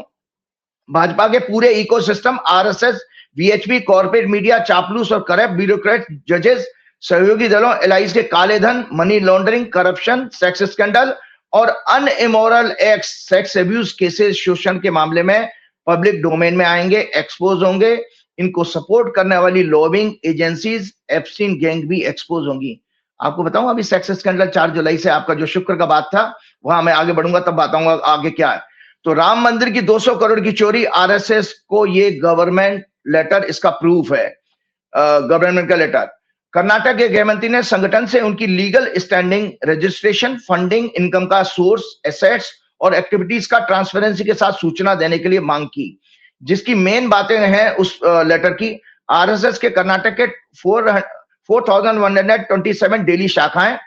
भाजपा के पूरे ecosystem, RSS, VHP, corporate media, चापलूस और करप्ट ब्यूरोक्रेट, जजेस, सहयोगी दलों, एलाइज के काले धन, money laundering, corruption, sex scandal और अनइमोरल एक्ट, सेक्स अब्यूज केसेस, शोषण के मामले में पब्लिक डोमेन में आएंगे, एक्सपोज होंगे। इनको सपोर्ट करने वाली लॉबिंग एजेंसीज, एप्स्टीन गैंग भी एक्सपोज होंगी। आपको बताऊं, अभी सेक्स स्कैंडल 4 जुलाई से आपका जो शुक्र का बात था, वहां मैं आगे बढ़ूंगा तब बताऊंगा आगे क्या है। तो राम मंदिर की 200 करोड़ की चोरी, आरएसएस को ये गवर्नमेंट लेटर इसका प्रूफ है, गवर्नमेंट का लेटर। कर्नाटक के गृह मंत्री ने संगठन से उनकी legal standing, registration, funding, income का सोर्स, एसेट्स और एक्टिविटीज का ट्रांसपेरेंसी के साथ सूचना देने के लिए मांग की, जिसकी मेन बातें हैं उस लेटर की। आरएसएस के कर्नाटक के 4127 डेली शाखाएं,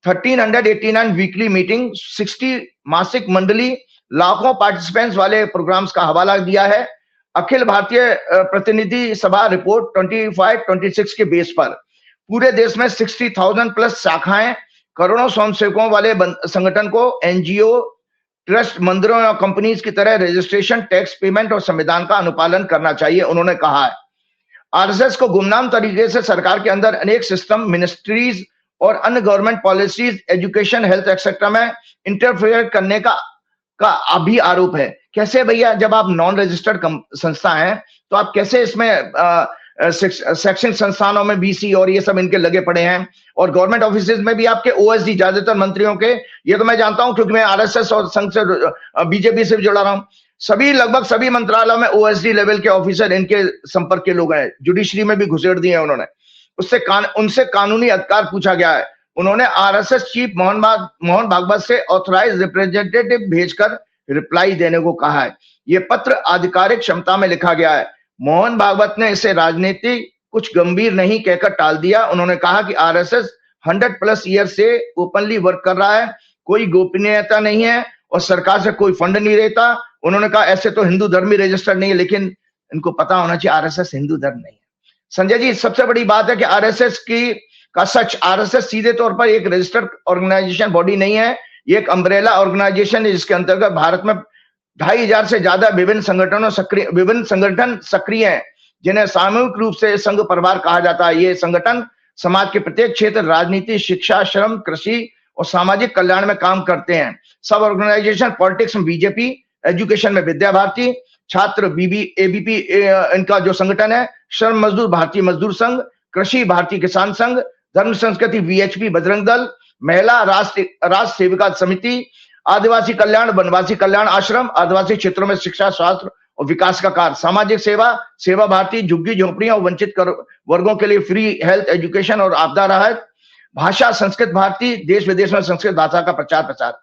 1389 वीकली मीटिंग, 60 मासिक मंडली, लाखों पार्टिसिपेंट्स वाले प्रोग्राम्स का हवाला दिया है। अखिल भारतीय प्रतिनिधि सभा रिपोर्ट 25-26 के बेस पर पूरे देश में 60,000 प्लस शाखाएं, करोड़ों स्वयंसेवकों वाले संगठन को एनजीओ, ट्रस्ट, मंदिरों या कंपनीज की तरह रजिस्ट्रेशन, टैक्स पेमेंट और संविधान का अनुपालन करना चाहिए, उन्होंने कहा है। आरएसएस को गुमनाम तरीके से सरकार के अंदर अनेक सिस्टम, मिनिस्ट्रीज और अन्य government policies, education, health etcetera में इंटरफेयर करने का अभी आरोप है। कैसे भैया, जब आप नॉन रजिस्टर्ड संस्था हैं तो आप कैसे इसमें शैक्षणिक संस्थानों में बीसी और ये सब इनके लगे पड़े हैं, और गवर्नमेंट ऑफिसेज में भी आपके ओएसडी, ज्यादातर मंत्रियों के, ये तो मैं जानता हूं क्योंकि मैं आरएसएस और संघ से, बीजेपी से भी जुड़ा रहा हूं, सभी लगभग सभी मंत्रालयों में ओएसडी लेवल के ऑफिसर इनके संपर्क के लोग हैं। जुडिशरी में भी घुसेड़ दिए हैं उन्होंने। उनसे कानूनी अधिकार पूछा गया है। उन्होंने आरएसएस चीफ मोहन भागवत से ऑथराइज रिप्रेजेंटेटिव भेजकर रिप्लाई देने को कहा है। यह पत्र आधिकारिक क्षमता में लिखा गया है। मोहन भागवत ने इसे राजनीति कुछ गंभीर नहीं कहकर टाल दिया। उन्होंने कहा कि आरएसएस 100+ ईयर से ओपनली वर्क कर रहा है, कोई गोपनीयता नहीं है और सरकार से कोई फंड नहीं रहता। उन्होंने कहा ऐसे तो हिंदू धर्म ही रजिस्टर्ड नहीं है, लेकिन इनको पता होना चाहिए आरएसएस हिंदू धर्म नहीं है। संजय जी, सबसे बड़ी बात है कि आरएसएस सीधे तौर पर एक रजिस्टर्ड ऑर्गेनाइजेशन बॉडी नहीं है, ये एक अम्ब्रेला ऑर्गेनाइजेशन है, जिसके अंतर्गत भारत में 2500 से ज्यादा विभिन्न संगठन सक्रिय हैं, जिन्हें सामूहिक रूप से संघ परिवार कहा जाता है। ये संगठन समाज के प्रत्येक क्षेत्र, राजनीति, शिक्षा, श्रम, कृषि और सामाजिक कल्याण में काम करते हैं। सब ऑर्गेनाइजेशन, पॉलिटिक्स में बीजेपी, एजुकेशन में विद्या भारती, छात्र एबीपी इनका जो संगठन है, श्रम मजदूर भारतीय मजदूर संघ, कृषि भारतीय किसान संघ, धर्म संस्कृति वीएचपी बजरंग दल, महिला राष्ट्र सेविका समिति, आदिवासी कल्याण वनवासी कल्याण आश्रम, आदिवासी क्षेत्रों में शिक्षा, स्वास्थ्य और विकास का कार्य, सामाजिक सेवा भारती, झुग्गी झोपड़ियों और वंचित वर्गों के लिए फ्री हेल्थ एजुकेशन और आपदा राहत, भाषा संस्कृत भारती, देश विदेश में संस्कृत भाषा का प्रचार प्रसार।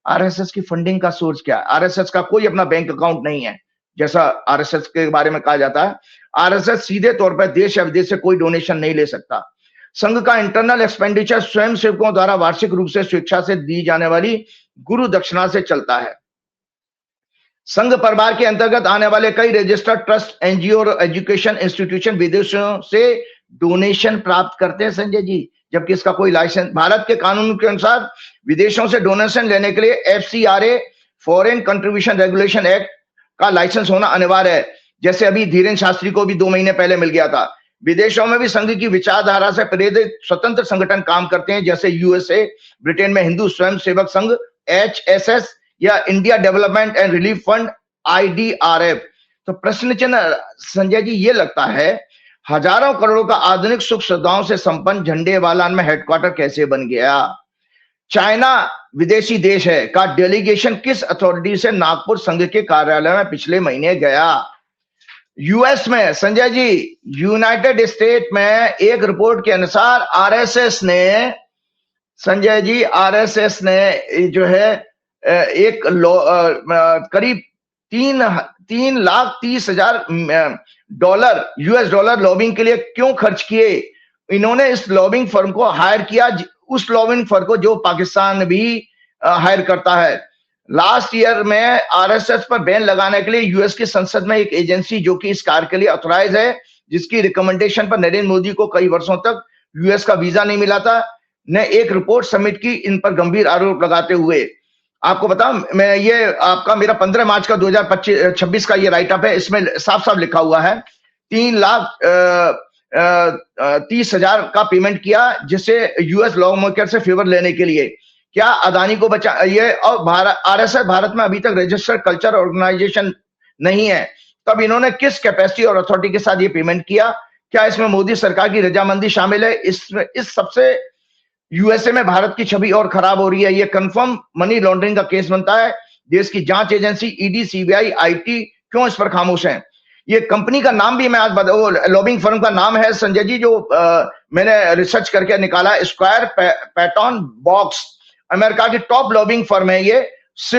आरएसएस की फंडिंग का सोर्स क्या है? आरएसएस का कोई अपना बैंक अकाउंट नहीं है, जैसा आरएसएस के बारे में कहा जाता है। आरएसएस सीधे तौर पर देश या विदेश से कोई डोनेशन नहीं ले सकता। संघ का इंटरनल एक्सपेंडिचर स्वयं सेवकों द्वारा वार्षिक रूप से स्वेच्छा से दी जाने वाली गुरु दक्षिणा से चलता है। संघ परिवार के अंतर्गत आने वाले कई रजिस्टर्ड ट्रस्ट, एनजीओ और एजुकेशन इंस्टीट्यूशन विदेशों से डोनेशन प्राप्त करते हैं संजय जी, जबकि इसका कोई लाइसेंस, भारत के कानून के अनुसार विदेशों से डोनेशन लेने के लिए FCRA foreign contribution regulation act का लाइसेंस होना अनिवार्य है। जैसे अभी धीरेन्द्र शास्त्री को भी 2 महीने पहले मिल गया था। विदेशों में भी संघ की विचारधारा से प्रेरित स्वतंत्र संगठन काम करते हैं, जैसे यूएसए, ब्रिटेन में हिंदू स्वयं सेवक संघ एचएसएस या India development and relief fund IDRF. तो प्रश्न चिन्ह संजय जी ये लगता है, हजारों करोड़ों का आधुनिक सुख सुविधाओं से संपन्न झंडेवालान में हेडक्वार्टर कैसे बन गया? चाइना विदेशी देश है का डेलीगेशन किस अथॉरिटी से नागपुर संघ के कार्यालय में पिछले महीने गया? यूएस में संजय जी, यूनाइटेड स्टेट में एक रिपोर्ट के अनुसार आरएसएस ने संजय जी, आरएसएस ने जो है एक करीब 3,30,000 डॉलर यूएस डॉलर लॉबिंग के लिए क्यों खर्च किए? इन्होंने इस लॉबिंग फर्म को हायर किया, उस लॉबिंग फर्म को जो पाकिस्तान भी हायर करता है। लास्ट ईयर में आरएसएस पर बैन लगाने के लिए यूएस की संसद में एक एजेंसी जो कि इस कार्य के लिए ऑथराइज है, जिसकी रिकमेंडेशन पर नरेंद्र मोदी को कई वर्षों तक यूएस का वीजा नहीं मिला था, ने एक रिपोर्ट सबमिट की इन पर गंभीर आरोप लगाते हुए। आपको बताऊं, मैं ये आपका मेरा 15 मार्च का 2026 का ये राइट अप है, इसमें साफ साफ लिखा हुआ है 3,30,000 का पेमेंट किया, जिससे यूएस लॉ मेकर से फेवर लेने के लिए। क्या अदानी को बचा ये? और आरएसएस भारत में अभी तक रजिस्टर्ड कल्चर ऑर्गेनाइजेशन नहीं है, तब इन्होंने किस कैपेसिटी और अथॉरिटी के साथ ये पेमेंट किया? क्या इसमें मोदी सरकार की रजामंदी शामिल है? इस सबसे यूएसए में भारत की छवि और खराब हो रही है। ये कंफर्म मनी लॉन्ड्रिंग का केस बनता है। देश की जांच एजेंसी ईडी, सीबीआई, आईटी क्यों इस पर खामोश हैं? ये कंपनी का नाम भी मैं आज लॉबिंग फर्म का नाम है संजय जी, जो मैंने रिसर्च करके निकाला, स्क्वायर पैटर्न बॉक्स, अमेरिका की टॉप लॉबिंग फर्म है ये,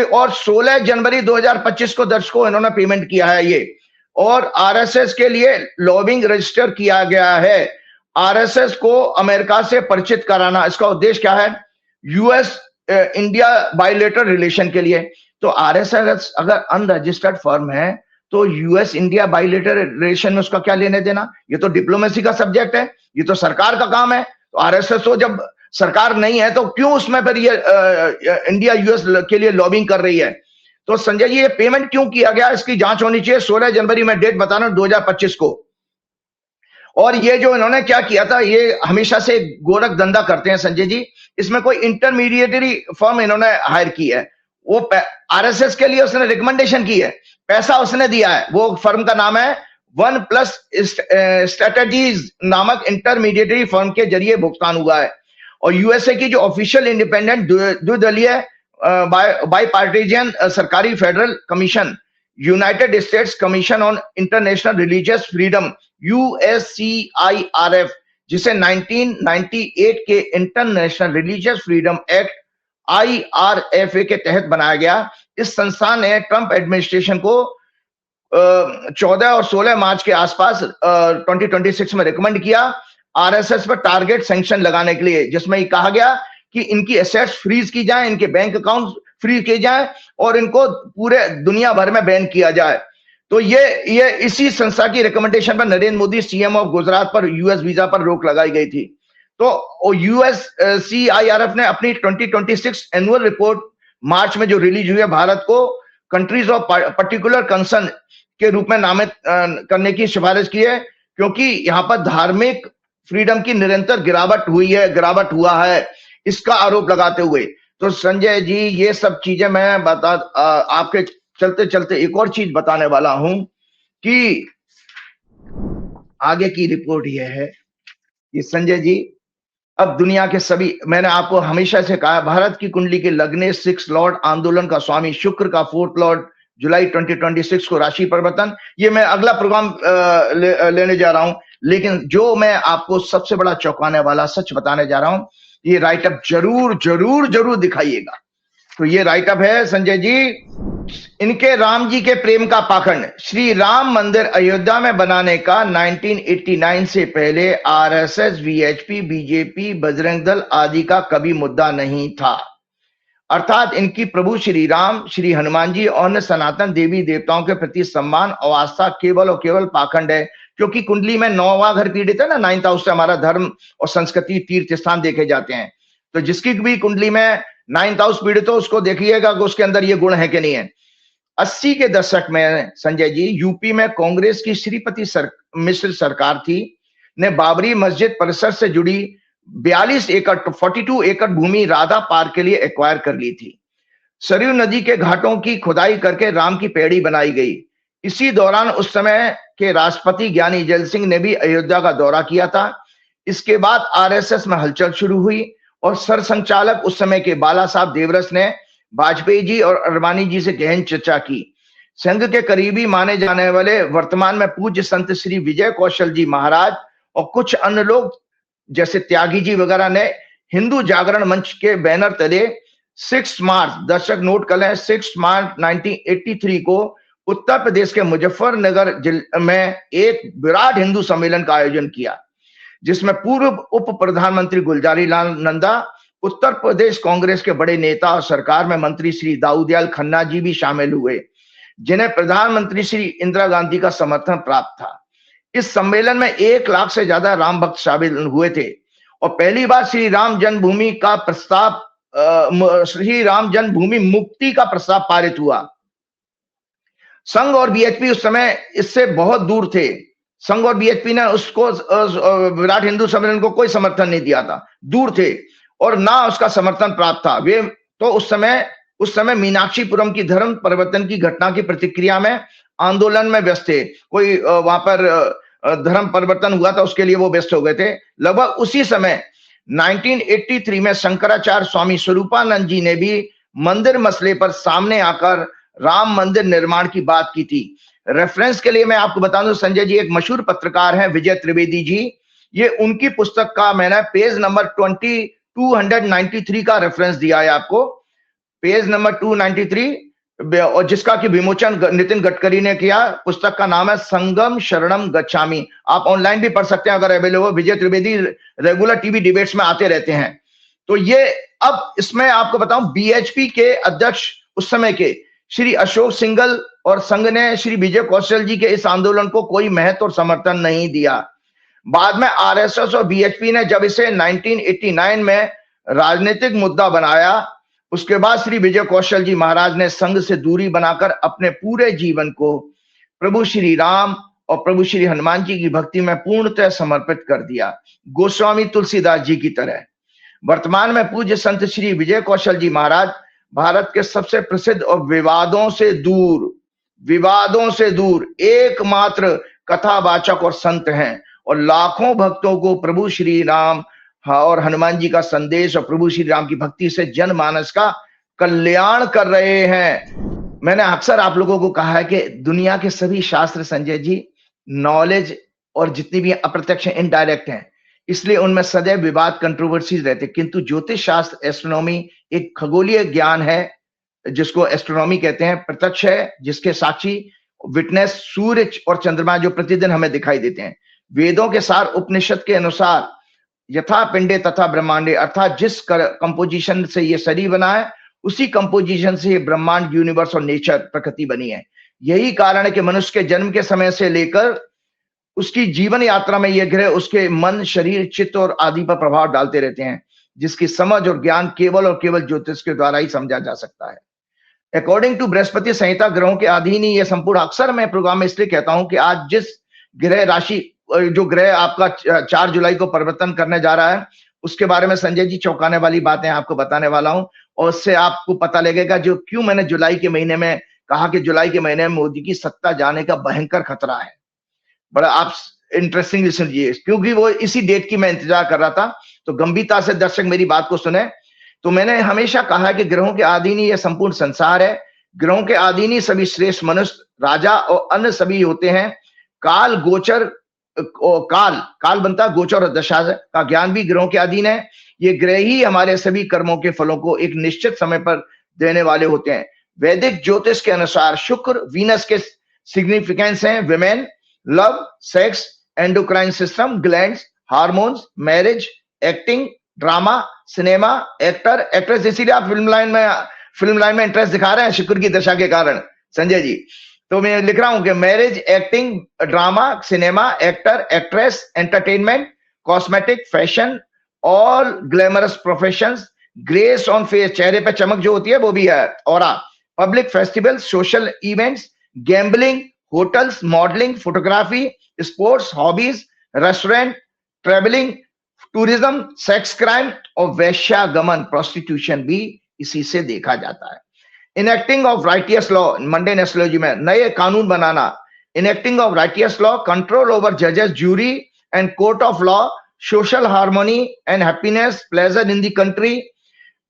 और 16 जनवरी 2025 को दर्शकों इन्होंने पेमेंट किया है ये, और आरएसएस के लिए लॉबिंग रजिस्टर किया गया है। आरएसएस को अमेरिका से परिचित कराना, इसका उद्देश्य क्या है? यूएस इंडिया बायलेटरल रिलेशन के लिए। तो आरएसएस अगर अनरजिस्टर्ड फर्म है तो यूएस इंडिया बायलेटरल रिलेशन में उसका क्या लेने देना? ये तो डिप्लोमेसी का सब्जेक्ट है, ये तो सरकार का काम है। तो आरएसएस तो जब सरकार नहीं है तो क्यों उसमें फिर ये इंडिया यूएस के लिए लॉबिंग कर रही है? तो संजय जी, ये पेमेंट क्यों किया गया, इसकी जांच होनी चाहिए। 16 जनवरी में डेट बताना 2025 को। और ये जो इन्होंने क्या किया था, ये हमेशा से गोरख धंधा करते हैं संजय जी। इसमें कोई इंटरमीडिएटरी फर्म इन्होंने हायर की है, वो आरएसएस के लिए उसने रिकमेंडेशन की है, पैसा उसने दिया है। वो फर्म का नाम है वन प्लस स्ट्रेटजीज नामक इंटरमीडिएटरी फर्म के जरिए भुगतान हुआ है। और यूएसए की जो ऑफिशियल इंडिपेंडेंट द्विदलीय बाईपार्टीजन सरकारी federal commission, United states commission on international religious freedom USCIRF, जिसे 1998 के इंटरनेशनल रिलीजियस फ्रीडम एक्ट आईआरएफए के तहत बनाया गया। इस संस्था ने ट्रंप एडमिनिस्ट्रेशन को 14 और 16 मार्च के आसपास 2026 में रिकमेंड किया आरएसएस पर टारगेट सैंक्शन लगाने के लिए, जिसमें कहा गया कि इनकी एसेट्स फ्रीज की जाए, इनके बैंक अकाउंट फ्रीज किए जाए और इनको पूरे दुनिया भर में बैन किया जाए। तो ये इसी संस्था की रिकमेंडेशन पर नरेंद्र मोदी सीएम ऑफ गुजरात पर यूएस वीजा पर रोक लगाई गई थी। तो यूएससीआईआरएफ ने अपनी 2026 एनुअल रिपोर्ट मार्च में जो रिलीज हुई है, भारत को कंट्रीज ऑफ पर्टिकुलर कंसर्न के रूप में नामित करने की सिफारिश की है, क्योंकि यहाँ पर धार्मिक फ्रीडम की निरंतर गिरावट हुआ है, इसका आरोप लगाते हुए। तो संजय जी, ये सब चीजें मैं आपके चलते चलते एक और चीज बताने वाला हूं कि आगे की रिपोर्ट यह है कि संजय जी, अब दुनिया के सभी, मैंने आपको हमेशा से कहा, भारत की कुंडली के लगने 6 लॉर्ड आंदोलन का स्वामी शुक्र का 4th लॉर्ड जुलाई 2026 को राशि परिवर्तन, ये मैं अगला प्रोग्राम लेने जा रहा हूं। लेकिन जो मैं आपको सबसे बड़ा चौंकाने वाला सच बताने जा रहा हूं, ये राइटअप जरूर दिखाइएगा। तो ये राइटअप है संजय जी, इनके राम जी के प्रेम का पाखंड। श्री राम मंदिर अयोध्या में बनाने का 1989 से पहले RSS, VHP, BJP, Bajrang Dal आदि का कभी मुद्दा नहीं था। अर्थात इनकी प्रभु श्री राम, श्री हनुमान जी और अन्य सनातन देवी देवताओं के प्रति सम्मान और आस्था केवल और केवल पाखंड है, क्योंकि कुंडली में 9वां घर पीड़ित है ना, 9th हाउस से हमारा धर्म और संस्कृति तीर्थ स्थान देखे जाते हैं। तो जिसकी भी कुंडली में 9th हाउस पीड़ित हो, उसको देखिएगा कि उसके अंदर ये गुण है कि नहीं है। 80 के दशक में संजय जी यूपी में कांग्रेस की श्रीपति मिश्र सरकार थी, ने बाबरी मस्जिद परिसर से जुड़ी 42 एकड़ भूमि राधा पार्क के लिए एक्वायर कर ली थी। सरयू नदी के घाटों की खुदाई करके राम की पेड़ी बनाई गई। इसी दौरान उस समय के राष्ट्रपति ज्ञानी जैल सिंह ने भी अयोध्या का दौरा किया था। इसके बाद आरएसएस में हलचल शुरू हुई और सरसंचालक उस समय के बाला साहब देवरस ने वाजपेयी जी और अडवाणी जी से गहन चर्चा की। संघ के करीबी माने जाने वाले वर्तमान में पूज्य संत श्री विजय कौशल जी महाराज और कुछ अन्य लोग जैसे त्यागी जी वगैरह ने हिंदू जागरण मंच के बैनर तले 6 मार्च, दर्शक नोट कर लें, 6 मार्च 1983 को उत्तर प्रदेश के मुजफ्फरनगर में एक विराट हिंदू सम्मेलन का आयोजन किया, जिसमें पूर्व उप प्रधानमंत्री गुलजारी लाल नंदा, उत्तर प्रदेश कांग्रेस के बड़े नेता और सरकार में मंत्री श्री दाऊदयाल खन्ना जी भी शामिल हुए, जिन्हें प्रधानमंत्री श्री इंदिरा गांधी का समर्थन प्राप्त था। इस सम्मेलन में 1 लाख से ज्यादा राम भक्त शामिल हुए थे और पहली बार श्री राम जन्मभूमि मुक्ति का प्रस्ताव पारित हुआ। संघ और बीएचपी उस समय इससे बहुत दूर थे। संघ और बीएचपी ने उसको विराट हिंदू सम्मेलन को कोई समर्थन नहीं दिया था, दूर थे और ना उसका समर्थन प्राप्त था। वे तो उस समय मीनाक्षीपुरम की धर्म परिवर्तन की घटना की प्रतिक्रिया में आंदोलन में व्यस्त थे। कोई वहां पर धर्म परिवर्तन हुआ था, उसके लिए वो व्यस्त हो गए थे। लगभग उसी समय 1983 में शंकराचार्य स्वामी स्वरूपानंद जी ने भी मंदिर मसले पर सामने आकर राम मंदिर निर्माण की बात की थी। रेफरेंस के लिए मैं आपको बता दूं संजय जी, एक मशहूर पत्रकार हैं विजय त्रिवेदी जी, ये उनकी पुस्तक का मैंने पेज नंबर 293 का रेफरेंस दिया है आपको, पेज नंबर 293, और जिसका कि विमोचन नितिन गडकरी ने किया। पुस्तक का नाम है संगम शरणम गच्छामि। आप ऑनलाइन भी पढ़ सकते हैं अगर अवेलेबल हो। विजय त्रिवेदी रेगुलर टीवी डिबेट्स में आते रहते हैं। तो ये अब इसमें आपको बताऊं, बीएचपी के अध्यक्ष उस समय के श्री अशोक सिंघल और संघ ने श्री विजय कौशल जी के इस आंदोलन को कोई महत्व और समर्थन नहीं दिया। बाद में आरएसएस और बीएचपी ने जब इसे 1989 में राजनीतिक मुद्दा बनाया, उसके बाद श्री विजय कौशल जी महाराज ने संघ से दूरी बनाकर अपने पूरे जीवन को प्रभु श्री राम और प्रभु श्री हनुमान जी की भक्ति में पूर्णतः समर्पित कर दिया, गोस्वामी तुलसीदास जी की तरह। वर्तमान में पूज्य संत श्री विजय कौशल जी महाराज भारत के सबसे प्रसिद्ध और विवादों से दूर एकमात्र कथावाचक और संत हैं और लाखों भक्तों को प्रभु श्री राम और हनुमान जी का संदेश और प्रभु श्री राम की भक्ति से जनमानस का कल्याण कर रहे हैं। मैंने अक्सर आप लोगों को कहा है कि दुनिया के सभी शास्त्र संजय जी नॉलेज और जितनी भी अप्रत्यक्ष इनडायरेक्ट हैं, इसलिए उनमें सदैव विवाद कंट्रोवर्सीज रहते, किंतु ज्योतिष शास्त्र एस्ट्रोनॉमी एक खगोलीय ज्ञान है जिसको एस्ट्रोनॉमी कहते हैं, प्रत्यक्ष है, जिसके साक्षी विटनेस सूर्य और चंद्रमा जो प्रतिदिन हमें दिखाई देते हैं। वेदों के सार उपनिषद के अनुसार यथा पिंडे तथा ब्रह्मांडे, अर्थात जिस कंपोजिशन से ये शरीर बना है उसी कंपोजिशन से ये ब्रह्मांड, यूनिवर्स और नेचर प्रकृति बनी है। यही कारण है कि मनुष्य के जन्म के समय से लेकर उसकी जीवन यात्रा में ये ग्रह उसके मन, शरीर, चित्त और आदि पर प्रभाव डालते रहते हैं, जिसकी समझ और ज्ञान केवल और केवल ज्योतिष के द्वारा ही समझा जा सकता है। अकॉर्डिंग टू बृहस्पति संहिता ग्रहों के अधीन ही यह संपूर्ण, अक्सर मैं प्रोग्राम में इसलिए कहता हूं कि आज जिस ग्रह राशि, जो ग्रह आपका 4 जुलाई को परिवर्तन करने जा रहा है, उसके बारे में संजय जी चौंकाने वाली बातें आपको बताने वाला हूं और उससे आपको पता लगेगा जो क्यों मैंने जुलाई के महीने में कहा कि जुलाई के महीने में मोदी की सत्ता जाने का भयंकर खतरा है। बड़ा आप इंटरेस्टिंगली सुनिए, क्योंकि वो इसी डेट की मैं इंतजार कर रहा था, तो गंभीरता से दर्शक मेरी बात को सुने। तो मैंने हमेशा कहा कि ग्रहों के अधीन ही यह संपूर्ण संसार है, ग्रहों के अधीन ही सभी श्रेष्ठ मनुष्य, राजा और अन्य सभी होते हैं। काल गोचर, काल बनता गोचर और दशा का ज्ञान भी ग्रहों के अधीन है। ये ग्रह ही हमारे सभी कर्मों के फलों को एक निश्चित समय पर देने वाले होते हैं। वैदिक ज्योतिष के अनुसार शुक्र वीनस के सिग्निफिकेंस हैं women, love, sex, endocrine system, glands, hormones, marriage, acting, drama, cinema, actor, actress. इसीलिए आप फिल्म लाइन में इंटरेस्ट दिखा रहे हैं शुक्र की दशा के कारण संजय जी। तो मैं लिख रहा हूं कि marriage, acting, drama, cinema, actor, actress, entertainment, cosmetic, fashion, all glamorous professions, grace on face, चेहरे पे चमक जो होती है वो भी है, aura, public festivals, social events, gambling, hotels, modelling, photography, sports, hobbies, restaurant, travelling, tourism, sex crime और वैश्यागमन, प्रोस्टिट्यूशन भी इसी से देखा जाता है। Enacting of righteous law, mundane astrology में नए कानून बनाना, enacting of righteous law, control over जजेस, jury and court of law, social harmony and happiness, pleasure in the country,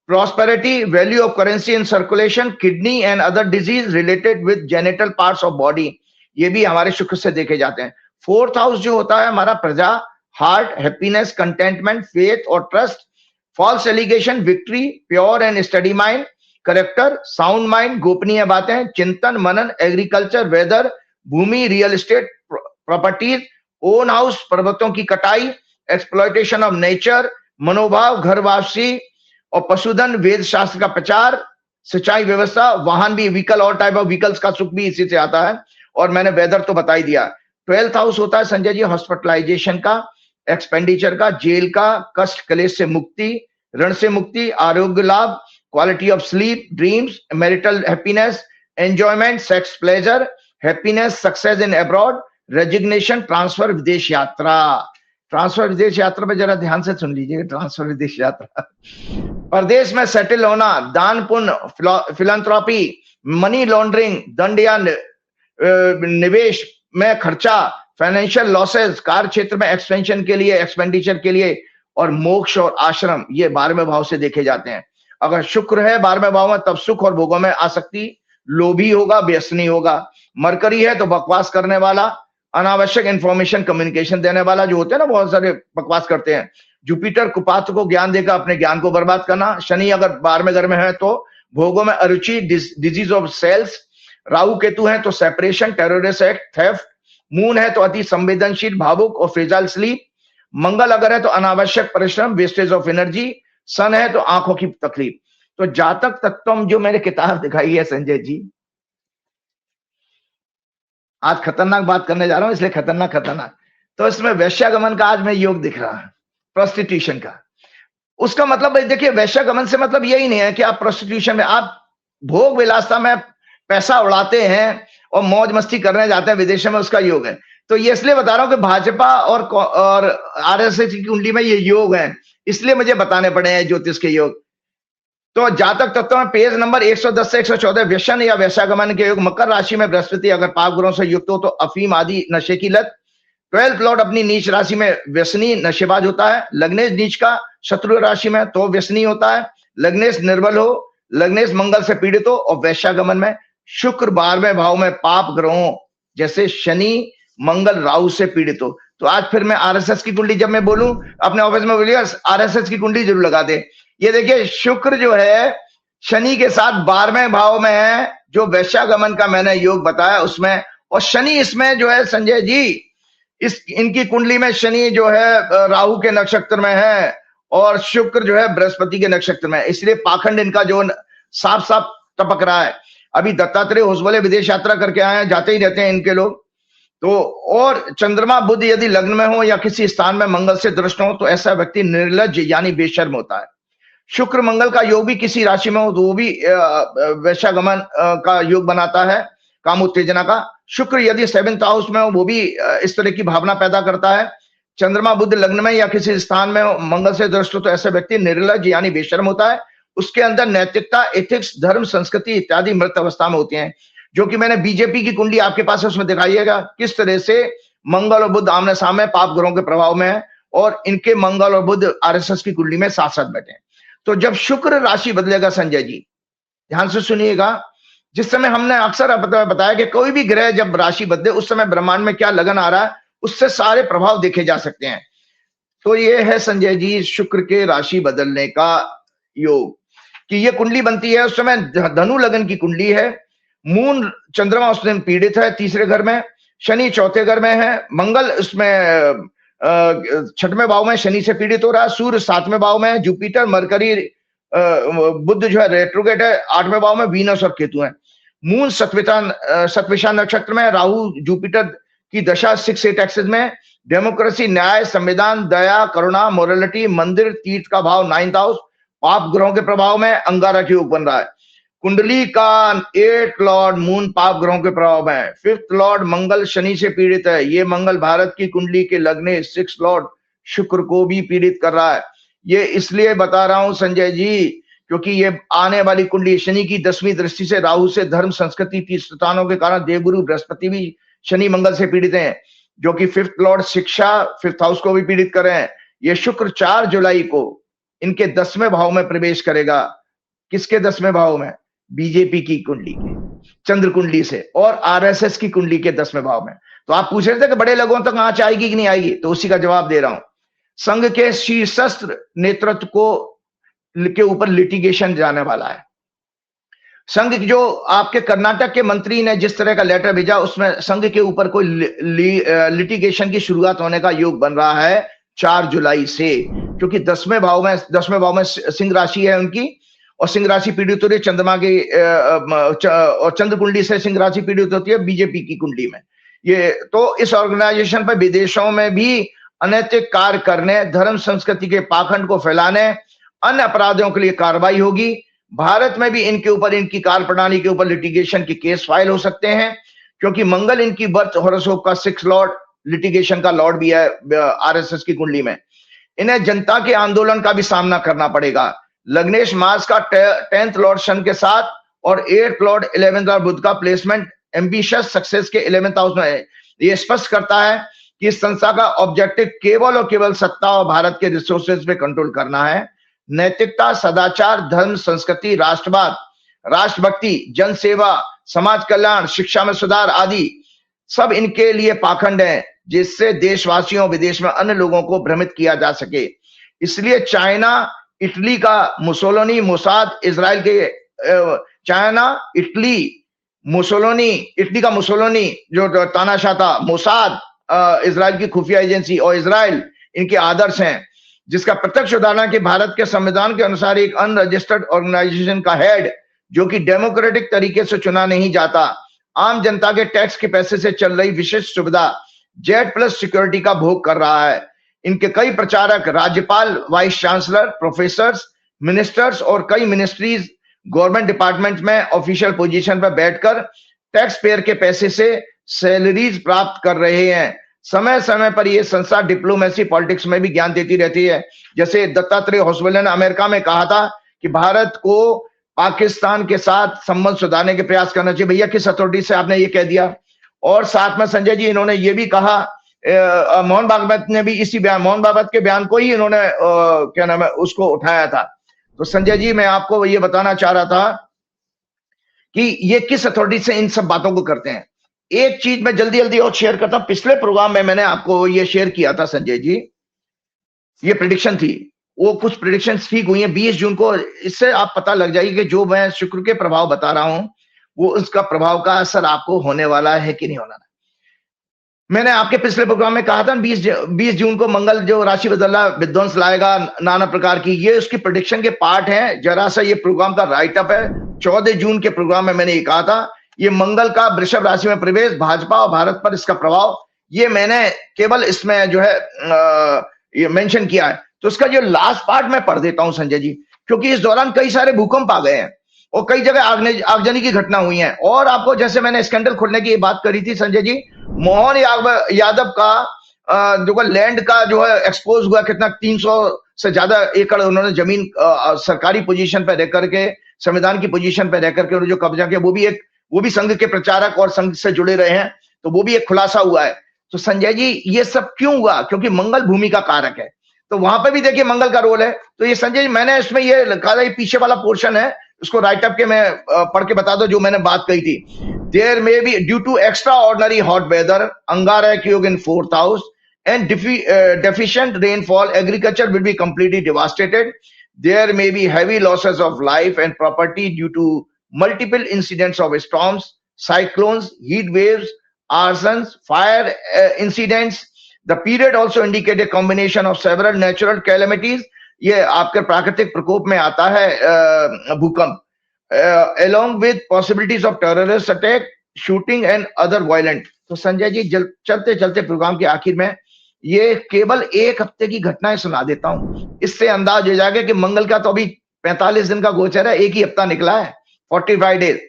prosperity, value of currency in circulation, kidney and other disease related with genital parts of body, ये भी हमारे शुक्र से देखे जाते हैं। Fourth house जो होता है हमारा प्रजा, हार्ट, हैप्पीनेस, कंटेंटमेंट, फेथ और trust, false allegation, victory, pure and steady mind, character, sound mind, गोपनीय बातें, चिंतन, मनन, एग्रीकल्चर, वेदर, भूमि, real estate, properties, own house, पर्वतों की कटाई, एक्सप्लॉयटेशन ऑफ नेचर, मनोभाव, घर वापसी और पशुधन, वेद शास्त्र का प्रचार, सिंचाई व्यवस्था, वाहन भी, vehicle, all type of vehicles का सुख भी इसी से आता है। और मैंने वेदर तो बता ही दिया। 12th हाउस होता है संजय जी हॉस्पिटलाइजेशन का, एक्सपेंडिचर का, जेल का, कष्ट क्लेश से मुक्ति, ऋण से मुक्ति, आरोग्य लाभ, quality of sleep, dreams, marital happiness, enjoyment, sex pleasure, happiness, success in abroad, resignation, transfer, विदेश यात्रा। ट्रांसफर विदेश यात्रा पे जरा ध्यान से सुन लीजिए, ट्रांसफर विदेश यात्रा, परदेश में सेटल होना, दान पुण्य, फिलंथ्रॉपी, मनी लॉन्ड्रिंग, दंड या निवेश में खर्चा, फाइनेंशियल लॉसेस, कार्य क्षेत्र में एक्सपेंशन के लिए, एक्सपेंडिचर के लिए, और मोक्ष और आश्रम, ये 12वें भाव से देखे जाते हैं। अगर शुक्र है 12वें भाव में तब सुख और भोगों में आसक्ति, लोभी होगा, व्यसनी होगा। मरकरी है तो बकवास करने वाला, अनावश्यक इंफॉर्मेशन कम्युनिकेशन देने वाला, जो होते हैं ना बहुत सारे बकवास करते हैं। जुपिटर कुपात्र को ज्ञान देकर अपने ज्ञान को बर्बाद करना। शनि अगर 12वें घर में है तो भोगों में अरुचि, disease of cells. Rahu Ketu है तो separation, terrorist act, theft. Moon है तो अति संवेदनशील, भावुक और फ्रेजाइल स्लीप। मंगल अगर है तो अनावश्यक परिश्रम, वेस्टेज ऑफ एनर्जी। सन है तो आंखों की तकलीफ। तो जातक तत्व जो मैंने किताब दिखाई है संजय जी, आज खतरनाक बात करने जा रहा हूं इसलिए खतरनाक। तो इसमें वैश्यागमन का आज मैं योग दिख रहा है, प्रोस्टिट्यूशन का। उसका मतलब देखिए, वैश्यागमन से मतलब यही नहीं है कि आप प्रोस्टिट्यूशन में, आप भोग विलासता में पैसा उड़ाते हैं और मौज मस्ती करने जाते हैं विदेशों में, उसका योग है। तो ये इसलिए बता रहा हूं कि भाजपा और आरएसएस की कुंडली में ये योग है, इसलिए मुझे बताने पड़े हैं ज्योतिष के योग। तो जातक तत्व में पेज नंबर 110 से 114, व्यसन या वैश्यागमन के योग। मकर राशि में बृहस्पति अगर पाप ग्रहों से युक्त हो तो अफीम आदि नशे की लत। 12th लॉर्ड अपनी नीच राशि में व्यसनी नशेबाज होता है। लग्नेश नीच का शत्रु राशि में तो व्यसनी होता है। लग्नेश निर्बल हो, लग्नेश मंगल से पीड़ित हो और वैश्यागमन में शुक्र 12वें भाव में पाप ग्रहों जैसे शनि, मंगल, राहु से पीड़ित हो। तो आज फिर मैं आरएसएस की कुंडली जब मैं बोलूं अपने ऑफिस में बोलिएगा आरएसएस की कुंडली जरूर लगा दे। ये देखिए शुक्र जो है शनि के साथ 12वें भाव में है, जो वैश्यागमन का मैंने योग बताया उसमें। और शनि इसमें जो है संजय जी, इनकी कुंडली में शनि जो है राहु के नक्षत्र में है और शुक्र जो है बृहस्पति के नक्षत्र में है, इसलिए पाखंड इनका जो साफ साफ टपक रहा है। अभी दत्तात्रेय होसबले विदेश यात्रा करके आए हैं, जाते ही रहते हैं इनके लोग। तो और चंद्रमा बुध यदि लग्न में हो या किसी स्थान में मंगल से दृष्ट हो तो ऐसा व्यक्ति निर्लज्ज यानी बेशर्म होता है। शुक्र मंगल का योग भी किसी राशि में हो तो वो भी वैश्यागमन का योग बनाता है, काम उत्तेजना का। शुक्र यदि 7th हाउस में हो वो भी इस तरह की भावना पैदा करता है। चंद्रमा बुध लग्न में या किसी स्थान में हो, मंगल से दृष्ट हो तो ऐसा व्यक्ति निर्लज्ज यानी बेशर्म होता है। उसके अंदर नैतिकता, एथिक्स, धर्म, संस्कृति इत्यादि मृत अवस्था में होती हैं, जो कि मैंने बीजेपी की कुंडली आपके पास है उसमें दिखाइएगा किस तरह से मंगल और बुध आमने सामने पाप ग्रहों के प्रभाव में है और इनके मंगल और बुध आरएसएस की कुंडली में साथ साथ बैठे हैं। तो जब शुक्र राशि बदलेगा संजय जी, ध्यान से सुनिएगा, जिस समय हमने अक्सर बताया कि कोई भी ग्रह जब राशि बदले उस समय ब्रह्मांड में क्या लगन आ रहा है उससे सारे प्रभाव देखे जा सकते हैं। तो ये है संजय जी शुक्र के राशि बदलने का योग। कि ये कुंडली बनती है, उस समय धनु लगन की कुंडली है, मून चंद्रमा उस दिन पीड़ित है तीसरे घर में, शनि चौथे घर में है, मंगल उसमें छठवें भाव में शनि से पीड़ित हो रहा है, सूर्य सातवें भाव में है, जुपिटर मरकरी बुध जो है रेट्रोगेट है आठवें भाव में, वीनस और केतु है। मून सतविशा नक्षत्र में, राहु जुपिटर की दशा 6-8 एक्सिस में, डेमोक्रेसी न्याय संविधान दया करुणा मोरलिटी मंदिर तीर्थ का भाव 9th हाउस, पाप ग्रहों के प्रभाव में अंगारक योग बन रहा है। कुंडली का 8th लॉर्ड मून पाप ग्रहों के प्रभाव में है, 5th लॉर्ड मंगल शनि से पीड़ित है, ये मंगल भारत की कुंडली के लग्न 6th लॉर्ड शुक्र को भी पीड़ित कर रहा है। ये इसलिए बता रहा हूं संजय जी क्योंकि ये आने वाली कुंडली शनि की 10वीं दृष्टि से राहु से धर्म संस्कृति तीर्थ स्थानों के कारण देवगुरु बृहस्पति भी शनि मंगल से पीड़ित हैं, जो कि 5th लॉर्ड शिक्षा 5th हाउस को भी पीड़ित कर रहे हैं। ये शुक्र 4 जुलाई को इनके 10वें भाव में प्रवेश करेगा। किसके 10वें भाव में? बीजेपी की कुंडली के चंद्र कुंडली से और आरएसएस की कुंडली के 10वें भाव में। तो आप पूछ रहे थे कि बड़े लोगों तक आंच आएगी कि नहीं आएगी, तो उसी का जवाब दे रहा हूं। संघ के शीर्षस्थ नेतृत्व को के ऊपर लिटिगेशन जाने वाला है। संघ जो आपके कर्नाटक के मंत्री ने जिस तरह का लेटर भेजा उसमें संघ के ऊपर कोई लिटिगेशन की शुरुआत होने का योग बन रहा है 4 जुलाई से, क्योंकि 10वें भाव में सिंह राशि है उनकी, और सिंह राशि पीड़ित हो रही है चंद्रमा की और चंद्र कुंडली से सिंह राशि पीड़ित होती है बीजेपी की कुंडली में। ये तो इस ऑर्गेनाइजेशन पर विदेशों में भी अनैतिक कार्य करने, धर्म संस्कृति के पाखंड को फैलाने, अन्य अपराधों के लिए कार्रवाई होगी। भारत में भी इनके ऊपर, इनकी कार्य प्रणाली के ऊपर लिटिगेशन के केस फाइल हो सकते हैं, क्योंकि मंगल इनकी बर्थ हॉरोस्कोप का 6th लॉर्ड लिटिगेशन का लॉर्ड भी है आरएसएस की कुंडली में। इन्हें जनता के आंदोलन का भी सामना करना पड़ेगा। लग्नेश मार्स का 10th लॉर्ड शन के साथ और 8th लॉर्ड 11th लॉर्ड बुध का प्लेसमेंट एम्बिशियस सक्सेस के 11th हाउस में है। ये स्पष्ट करता है कि इस संस्था का ऑब्जेक्टिव केवल और केवल सत्ता और भारत के रिसोर्सेज पे कंट्रोल करना है। नैतिकता, सदाचार, धर्म, संस्कृति, राष्ट्रवाद, राष्ट्रभक्ति, जन सेवा, समाज कल्याण, शिक्षा में सुधार आदि सब इनके लिए पाखंड है, जिससे देशवासियों विदेश में अन्य लोगों को भ्रमित किया जा सके। इसलिए चाइना, इटली का मुसोलिनी, मोसाद, इजराइल के चाइना, इटली का मुसोलिनी जो तानाशाह था, मोसाद इजराइल की खुफिया एजेंसी और इजराइल इनके आदर्श हैं, जिसका प्रत्यक्ष उदाहरण कि भारत के संविधान के अनुसार एक अनरजिस्टर्ड ऑर्गेनाइजेशन का हेड जो कि डेमोक्रेटिक तरीके से चुना नहीं जाता, आम जनता के टैक्स के पैसे से चल रही विशिष्ट सुविधा Z+ सिक्योरिटी का भोग कर रहा है। इनके कई प्रचारक राज्यपाल, वाइस चांसलर, प्रोफेसर्स, मिनिस्टर्स और कई मिनिस्ट्रीज, गवर्नमेंट डिपार्टमेंट में ऑफिशियल पोजीशन पर बैठकर टैक्स पेयर के पैसे से सैलरीज प्राप्त कर रहे हैं। समय समय पर यह संस्था डिप्लोमेसी पॉलिटिक्स में भी ज्ञान देती रहती है। जैसे दत्तात्रेय होसबले ने अमेरिका में कहा था कि भारत को पाकिस्तान के साथ संबंध सुधारने के प्रयास करना चाहिए। भैया किस अथॉरिटी से आपने ये कह दिया? और साथ में संजय जी इन्होंने ये भी कहा, मोहन भागवत ने भी इसी बयान, मोहन भागवत के बयान को ही इन्होंने क्या नाम है उसको उठाया था। तो संजय जी मैं आपको ये बताना चाह रहा था कि ये किस अथॉरिटी से इन सब बातों को करते हैं। एक चीज मैं जल्दी जल्दी और शेयर करता हूं। पिछले प्रोग्राम में मैंने आपको ये शेयर किया था संजय जी, ये प्रेडिक्शन थी, वो कुछ प्रेडिक्शन ठीक हुई हैं 20 जून को। इससे आप पता लग जाएगी कि जो मैं शुक्र के प्रभाव बता रहा हूं वो उसका प्रभाव का असर आपको होने वाला है कि नहीं होना। मैंने आपके पिछले प्रोग्राम में कहा था 20 जून को मंगल जो राशि बदला विध्वंस लाएगा नाना प्रकार की, ये उसकी प्रेडिक्शन के पार्ट है। जरा सा ये प्रोग्राम का राइटअप है। 14 जून के प्रोग्राम में मैंने ये कहा था, ये मंगल का वृषभ राशि में प्रवेश, भाजपा और भारत पर इसका प्रभाव, ये मैंने केवल इसमें जो है ये मेंशन किया है। तो उसका जो लास्ट पार्ट मैं पढ़ देता हूं संजय जी, क्योंकि इस दौरान कई सारे भूकंप आ गए हैं और कई जगह आगजनी की घटना हुई है। और आपको जैसे मैंने स्कैंडल खोलने की बात करी थी संजय जी, मोहन यादव का जो लैंड का जो है एक्सपोज हुआ, कितना 300 से ज्यादा एकड़ उन्होंने जमीन सरकारी पोजीशन पे रह करके, संविधान की पोजीशन पे रह करके उन्होंने जो कब्जा किया, वो भी संघ के प्रचारक और संघ से जुड़े रहे हैं, तो वो भी एक खुलासा हुआ है। तो संजय जी ये सब क्यों हुआ? क्योंकि मंगल भूमि का कारक है, तो वहां पे भी देखिए मंगल का रोल है। तो ये संजय जी मैंने इसमें ये लिखा था, ये पीछे वाला पोर्शन है, उसको राइटअप के मैं पढ़ के बता दो जो मैंने बात कही थी। There may be due to extra ordinary hot weather, Angarak Yoga in 4th house and deficient rainfall, agriculture will be completely devastated. There may be heavy losses of life and property due to multiple incidents of storms, cyclones, heat waves, arsons, fire incidents. The period also indicate a combination of several natural calamities. ये आपके प्राकृतिक प्रकोप में आता है भूकंप, along with possibilities of terrorist attack, shooting and other violent. तो संजय जी चलते चलते प्रोग्राम के आखिर में ये केवल एक हफ्ते की घटनाएं सुना देता हूं, इससे अंदाज हो जाएगा कि मंगल का तो अभी 45 दिन का गोचर है, एक ही हफ्ता निकला है, 45 डेज।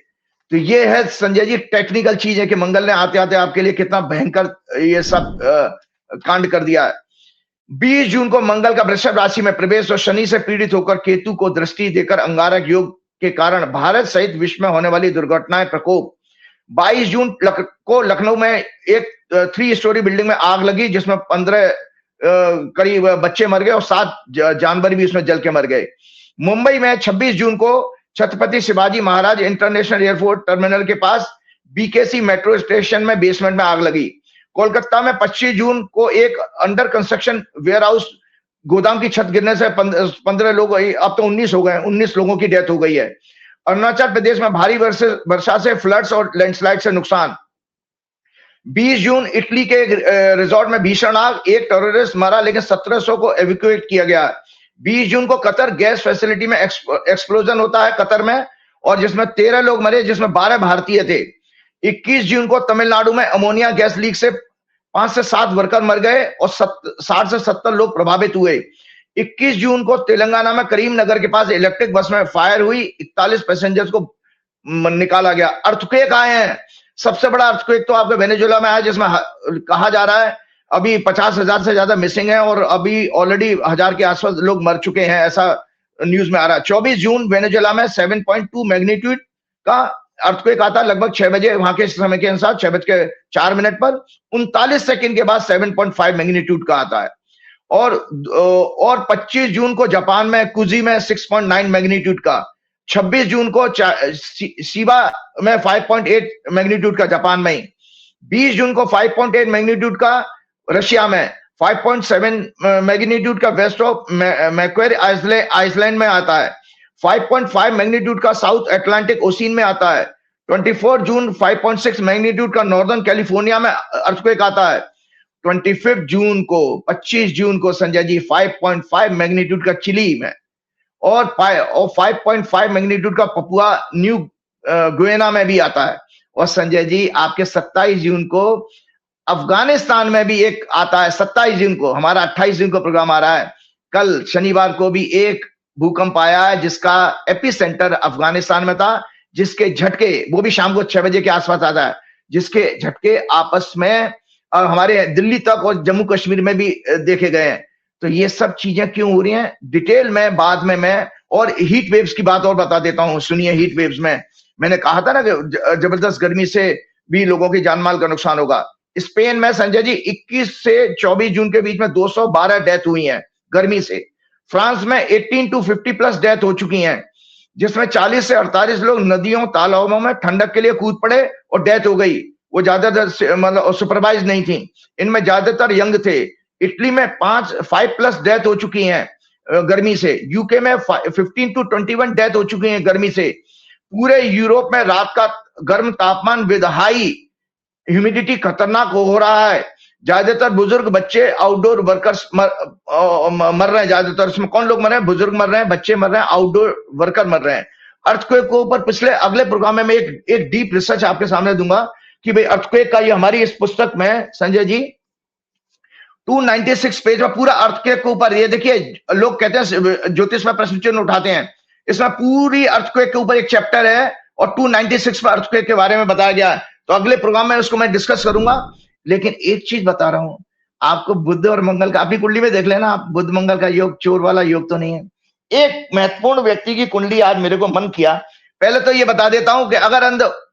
तो ये है संजय जी टेक्निकल चीज है कि मंगल ने आते आते आपके लिए कितना भयंकर ये सब कांड कर दिया है। 20 जून को मंगल का वृषभ राशि में प्रवेश और शनि से पीड़ित होकर केतु को दृष्टि देकर अंगारक योग के कारण भारत सहित विश्व में होने वाली दुर्घटनाएं प्रकोप। 22 जून को लखनऊ में एक 3 स्टोरी बिल्डिंग में आग लगी जिसमें 15 करीब बच्चे मर गए और 7 जानवर भी उसमें जल के मर गए। मुंबई में 26 जून को Chhatrapati Shivaji Maharaj international airport terminal के पास बीकेसी मेट्रो स्टेशन में बेसमेंट में आग लगी। कोलकाता में 25 जून को एक अंडर कंस्ट्रक्शन वेयर हाउस गोदाम की छत गिरने से 15 लोग, अब तो 19 हो गए, 19 लोगों की डेथ हो गई है। अरुणाचल प्रदेश में भारी वर्षा से फ्लड्स और लैंडस्लाइड से नुकसान। 20 जून इटली के रिजॉर्ट में भीषण आग, एक टेररिस्ट मरा लेकिन 1700 को एवैक्यूएट किया गया। 20 जून को कतर गैस फैसिलिटी में एक्सप्लोजन होता है कतर में, और जिसमें 13 लोग मरे जिसमें 12 भारतीय थे। 21 जून को तमिलनाडु में अमोनिया गैस लीक से 5 से 7 वर्कर मर गए और 60 से 70 लोग प्रभावित हुए। 21 जून को तेलंगाना में करीमनगर के पास इलेक्ट्रिक बस में फायर हुई, 41 पैसेंजर्स को निकाला गया। अर्थक्वेक आए हैं, सबसे बड़ा अर्थक्वेक तो आपके वेनेजुएला में आया जिसमें कहा जा रहा है अभी 50,000 से ज्यादा मिसिंग है और अभी ऑलरेडी 1000 के आसपास लोग मर चुके हैं, ऐसा न्यूज में आ रहा है। 24 जून वेनेजुएला में 7.2 मैग्नीट्यूड का अर्थक्वेक आता है लगभग 6 बजे वहां के समय के अनुसार, 6:04 पर। 39 सेकंड के बाद 7.5 मैग्नीट्यूड का आता है। और 25 जून को जापान में कुजी में 6.9 मैग्नीट्यूड का। 26 जून को शिबा में 5.8 मैग्नीट्यूड का जापान में ही। 20 जून को 5.8 मैग्नीट्यूड का रशिया में। 5.7 मैग्नीट्यूड का वेस्ट ऑफ मैक्वेर आइसलैंड में आता है। 5.5 मैग्नीट्यूड का साउथ अटलांटिक ओशियन में आता है। 24 जून 5.6 मैग्नीट्यूड का नॉर्दर्न कैलिफोर्निया में अर्थक्वेक आता है। 25 जून को 25 जून को संजय जी 5.5 मैग्नीट्यूड का चिली में और 5.5 मैग्नीट्यूड का पपुआ न्यू गुयना में भी आता है। और संजय जी आपके 27 जून को अफगानिस्तान में भी एक आता है। 27 जून को, हमारा 28 जून को प्रोग्राम आ रहा है, कल शनिवार को भी एक भूकंप आया है जिसका एपिसेंटर अफगानिस्तान में था, जिसके झटके वो भी शाम को 6 बजे के आसपास आता है, जिसके झटके आपस में हमारे दिल्ली तक और जम्मू कश्मीर में भी देखे गए हैं। तो ये सब चीजें क्यों हो रही हैं डिटेल में बाद में मैं, और हीट वेव्स की बात और बता देता हूं। सुनिए, हीट वेव्स में मैंने कहा था ना कि जबरदस्त गर्मी से भी लोगों की जान माल का नुकसान होगा। स्पेन में संजय जी 21 से 24 जून के बीच में 212 डेथ हुई हैं गर्मी से। फ्रांस में 18 to 50+ डेथ हो चुकी हैं, जिसमें 40 से 48 लोग नदियों तालाबों में ठंडक के लिए कूद पड़े और डेथ हो गई। वो ज्यादातर मतलब सुपरवाइज नहीं थी, इनमें ज्यादातर यंग थे। इटली में 5+ डेथ हो चुकी हैं गर्मी से। यूके में 15 to 21 डेथ हो चुकी हैं गर्मी से। पूरे यूरोप में रात का गर्म तापमान विद हाई ह्यूमिडिटी खतरनाक हो रहा है। ज्यादातर बुजुर्ग, बच्चे, आउटडोर वर्कर्स मर रहे हैं ज्यादातर। इसमें कौन लोग मर रहे हैं? बुजुर्ग मर रहे हैं, बच्चे मर रहे हैं, आउटडोर वर्कर मर रहे हैं। अर्थक्वेक के ऊपर पिछले अगले प्रोग्राम में मैं एक डीप रिसर्च आपके सामने दूंगा कि भाई अर्थक्वेक का, ये हमारी इस पुस्तक में संजय जी 296 पेज में पूरा अर्थक्वेक के ऊपर, ये देखिए लोग कहते हैं ज्योतिष में प्रश्न चिन्ह उठाते हैं, इसमें पूरी अर्थक्वेक के ऊपर एक चैप्टर है और 296 पर अर्थक्वेक के बारे में बताया गया है। तो अगले प्रोग्राम में उसको मैं डिस्कस करूंगा। लेकिन एक चीज बता रहा हूं आपको, बुध और मंगल का, अपनी कुंडली में देख लेना आप, बुध मंगल का योग चोर वाला योग तो नहीं है। एक महत्वपूर्ण व्यक्ति की कुंडली आज मेरे को मन किया। पहले तो ये बता देता हूं कि अगर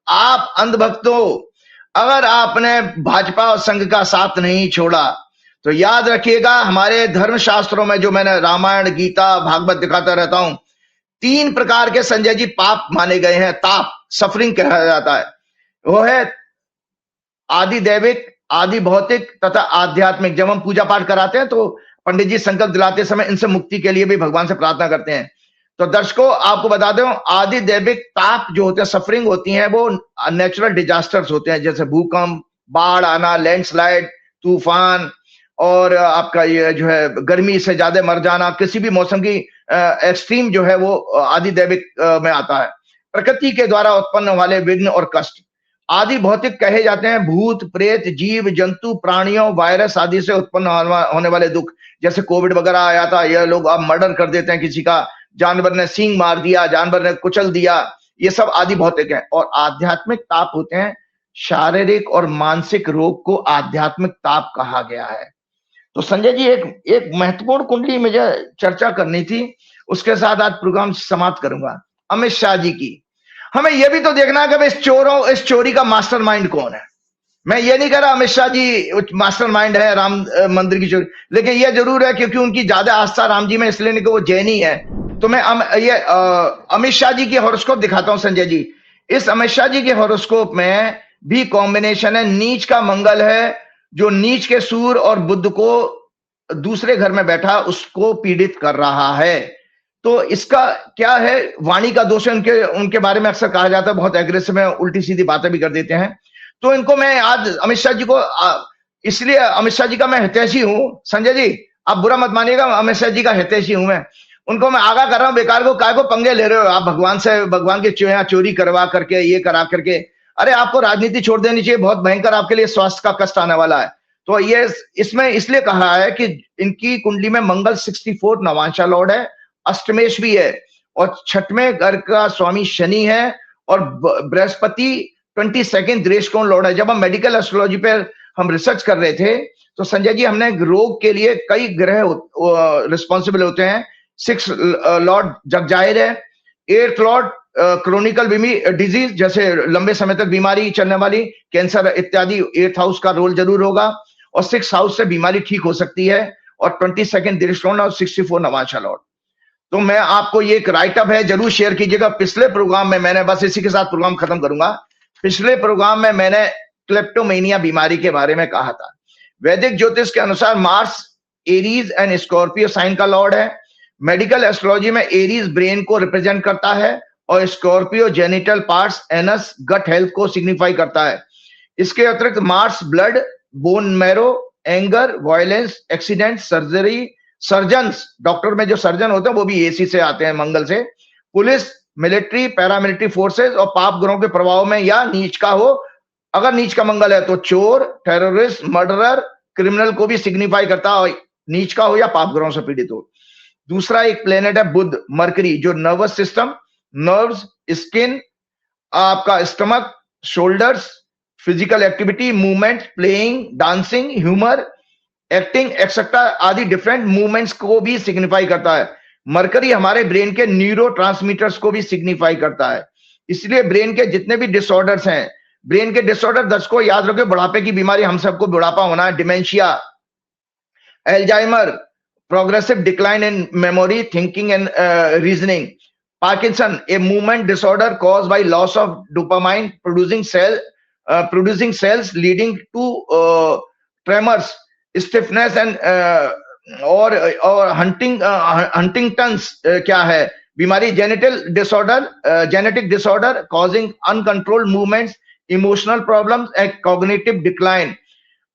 आप अंधभक्त हो, अगर आपने भाजपा और संघ का साथ नहीं छोड़ा, तो याद रखिएगा हमारे धर्म शास्त्रों में जो मैंने रामायण, गीता, भागवत दिखाता रहता हूं, 3 प्रकार के संजय जी पाप माने गए हैं। ताप, सफरिंग कहा जाता है। वो है आदि दैविक, आदि भौतिक तथा आध्यात्मिक। जब हम पूजा पाठ कराते हैं तो पंडित जी संकल्प दिलाते समय इनसे मुक्ति के लिए भी भगवान से प्रार्थना करते हैं। तो दर्शकों, आपको बता दूं, आदि दैविक ताप जो होते हैं, सफरिंग होती है, वो नेचुरल डिजास्टर्स होते हैं, जैसे भूकंप, बाढ़ आना, लैंडस्लाइड, तूफान, और आपका ये जो है गर्मी से ज्यादा मर जाना, किसी भी मौसम की एक्सट्रीम जो है वो आदि दैविक में आता है। प्रकृति के द्वारा उत्पन्न वाले विघ्न और कष्ट आदि भौतिक कहे जाते हैं। भूत प्रेत, जीव जंतु, प्राणियों, वायरस आदि से उत्पन्न होने वाले दुख, जैसे कोविड वगैरह आया था, यह लोग अब मर्डर कर देते हैं किसी का, जानवर ने सींग मार दिया, जानवर ने कुचल दिया, ये सब आदि भौतिक है। और आध्यात्मिक ताप होते हैं शारीरिक और मानसिक रोग को आध्यात्मिक ताप कहा गया है। तो संजय जी, एक महत्वपूर्ण कुंडली मुझे चर्चा करनी थी, उसके साथ आज प्रोग्राम समाप्त करूंगा। अमित शाह जी की हमें यह भी तो देखना है कि इस चोरी का मास्टरमाइंड कौन है। मैं ये नहीं कह रहा अमित शाह जी मास्टरमाइंड है राम मंदिर की चोरी, लेकिन यह जरूर है क्योंकि उनकी ज्यादा आस्था राम जी में, इसलिए नहीं कि वो जैनी है। तो मैं अमित शाह जी की हॉरोस्कोप दिखाता हूं संजय जी। इस अमित शाह जी के हॉरोस्कोप में भी कॉम्बिनेशन है, नीच का मंगल है, जो नीच के सूर्य और बुध को दूसरे घर में बैठा उसको पीड़ित कर रहा है। तो इसका क्या है, वाणी का दोष है। उनके बारे में अक्सर कहा जाता है बहुत एग्रेसिव है, उल्टी सीधी बातें भी कर देते हैं। तो इनको मैं आज अमित शाह जी को, इसलिए अमित शाह जी का मैं हितैषी हूं संजय जी, आप बुरा मत मानिएगा, अमित शाह जी का हितैषी हूं मैं। उनको मैं आगाह कर रहा हूं, बेकार को काय को पंगे ले रहे हो आप भगवान से, भगवान के चोरी करवा करके, ये करा करके। अरे आपको राजनीति छोड़ देनी चाहिए, बहुत भयंकर आपके लिए स्वास्थ्य का कष्ट आने वाला है। तो ये इसमें इसलिए कहा है कि इनकी कुंडली में मंगल 64 नवांशा लॉर्ड है, अष्टमेश भी है, और छठवें घर का स्वामी शनि है, और बृहस्पति 22 दृष्टिकोण लॉर्ड है। जब हम मेडिकल एस्ट्रोलॉजी पे हम रिसर्च कर रहे थे तो संजय जी, हमने रोग के लिए कई ग्रह रिस्पॉन्सिबल होते हैं। 6 लॉर्ड जग जाहिर है, 8th लॉर्ड क्रोनिकल डिजीज, जैसे लंबे समय तक बीमारी चलने वाली, कैंसर इत्यादि, 8th हाउस का रोल जरूर होगा, और 6th हाउस से बीमारी ठीक हो सकती है, और 22 दृष्टिकोण और 64 नवांशा लॉर्ड। तो मैं आपको ये एक राइटअप है, जरूर शेयर कीजिएगा। पिछले प्रोग्राम में मैंने, बस इसी के साथ प्रोग्राम खत्म करूंगा, पिछले प्रोग्राम में मैंने क्लेप्टोमेनिया बीमारी के बारे में कहा था। वैदिक ज्योतिष के अनुसार Mars Aries and Scorpio sign का लॉर्ड है। मेडिकल एस्ट्रोलॉजी में एरीज ब्रेन को रिप्रेजेंट करता है, और Scorpio genital parts, anus, gut health को सिग्निफाई करता है। इसके अतिरिक्त Mars blood, bone marrow, anger, violence, accident, surgery, surgeons, doctor में जो सर्जन होते हैं वो भी एसी से आते हैं, मंगल से। पुलिस, मिलिट्री, पैरामिलिट्री फोर्सेस, और पाप ग्रहों के प्रभाव में या नीच का हो। अगर नीच का मंगल है तो चोर, टेररिस्ट, मर्डरर, क्रिमिनल को भी सिग्निफाई करता है, नीच का हो या पाप ग्रहों से पीड़ित हो। दूसरा एक प्लेनेट है बुध, मरकरी, जो नर्वस सिस्टम, नर्व्स, स्किन, आपका stomach, shoulders, physical activity, movement, playing, dancing, humour, acting etcetera आदि डिफरेंट मूवमेंट्स को भी सिग्निफाई करता है। मरकरी हमारे ब्रेन के न्यूरोट्रांसमीटर्स को भी सिग्निफाई करता है। इसलिए ब्रेन के जितने भी डिसऑर्डर्स हैं, ब्रेन के डिसऑर्डर, दर्शकों याद रखो, बुढ़ापे की बीमारी, हम सबको बुढ़ापा होना है, dementia, Alzheimer, progressive decline in memory, thinking and reasoning, Parkinson, a movement disorder caused by loss of dopamine producing cells leading to tremors, stiffness and और हंटिंगटन्स क्या है बीमारी, genetic disorder causing uncontrolled movements, emotional problems and cognitive decline.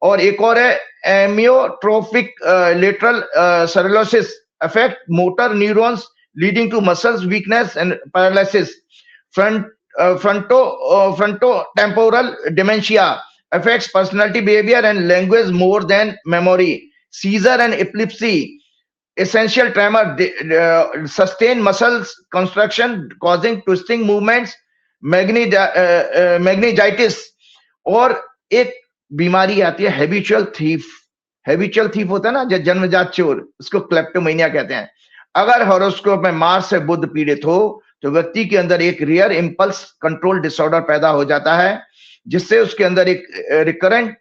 और एक और है amyotrophic lateral sclerosis, affect motor neurons leading to muscles weakness and paralysis. frontotemporal dementia affects personality, behavior and language more than memory. Seizure and epilepsy, essential tremor, sustained muscles contraction causing twisting movements, meningitis। और एक बीमारी आती है habitual thief होता है ना, जन्मजात चोर, उसको क्लेप्टोमेनिया कहते हैं। अगर हॉरोस्कोप में मार्स से बुध पीड़ित हो तो व्यक्ति के अंदर एक रियर इंपल्स कंट्रोल डिसऑर्डर पैदा हो जाता है, जिससे उसके अंदर एक रिकरेंट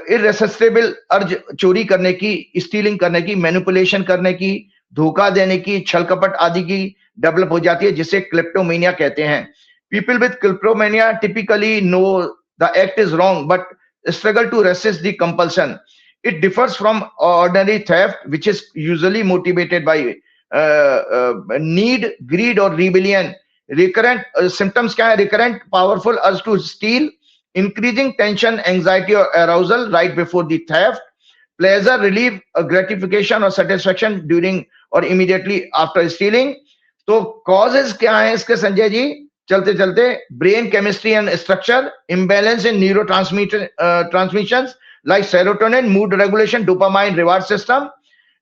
इररेसिस्टिबल अर्ज चोरी करने की, स्टीलिंग करने की, मैनिपुलेशन करने की, धोखा देने की, छल कपट आदि की डेवलप हो जाती है, जिसे क्लेप्टोमेनिया कहते हैं। People with kleptomania typically know the act is wrong but struggle to resist the compulsion. It differs from ordinary theft, which is usually motivated by need, greed, or rebellion. Recurrent symptoms क्या है? Recurrent powerful urge to steal, increasing tension, anxiety, or arousal right before the theft, pleasure, relief, gratification or satisfaction during or immediately after stealing. तो causes क्या है इसके संजय जी? चलते चलते brain chemistry and structure, imbalance in neurotransmitter transmissions like serotonin, mood regulation, dopamine, reward system,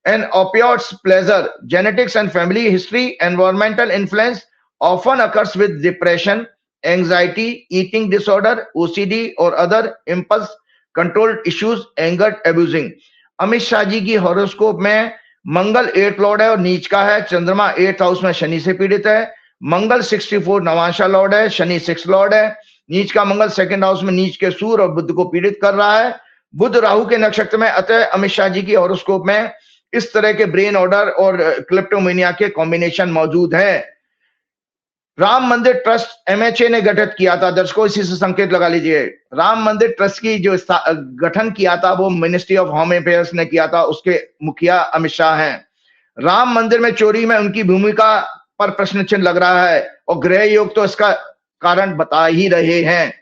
and opioids, pleasure, genetics and family history, environmental influence often occurs with depression, anxiety, eating disorder, OCD or other impulse control issues, anger, abusing. Amit Shah ji की horoscope में मंगल 8 Lord है और नीच का है, चंद्रमा 8th house में शनि से पीड़ित है, मंगल 64 नवांशा लॉर्ड है, शनि 6 लॉर्ड है, नीच का मंगल 2nd हाउस में नीच के सूर्य और बुध को पीड़ित कर रहा है, बुध राहु के नक्षत्र में, अतः अमित शाह जी की हॉरोस्कोप में इस तरह के ब्रेन ऑर्डर और क्लिप्टोमेनिया के कॉम्बिनेशन मौजूद है। राम मंदिर ट्रस्ट एमएचए ने गठित किया था, दर्शकों इसी से संकेत लगा लीजिए। राम मंदिर ट्रस्ट की जो गठन किया था वो मिनिस्ट्री ऑफ होम अफेयर्स ने किया था, उसके मुखिया अमित शाह हैं। राम मंदिर में चोरी में उनकी भूमिका पर प्रश्न चिन्ह लग रहा है और गृह योग तो इसका कारण बता ही रहे हैं।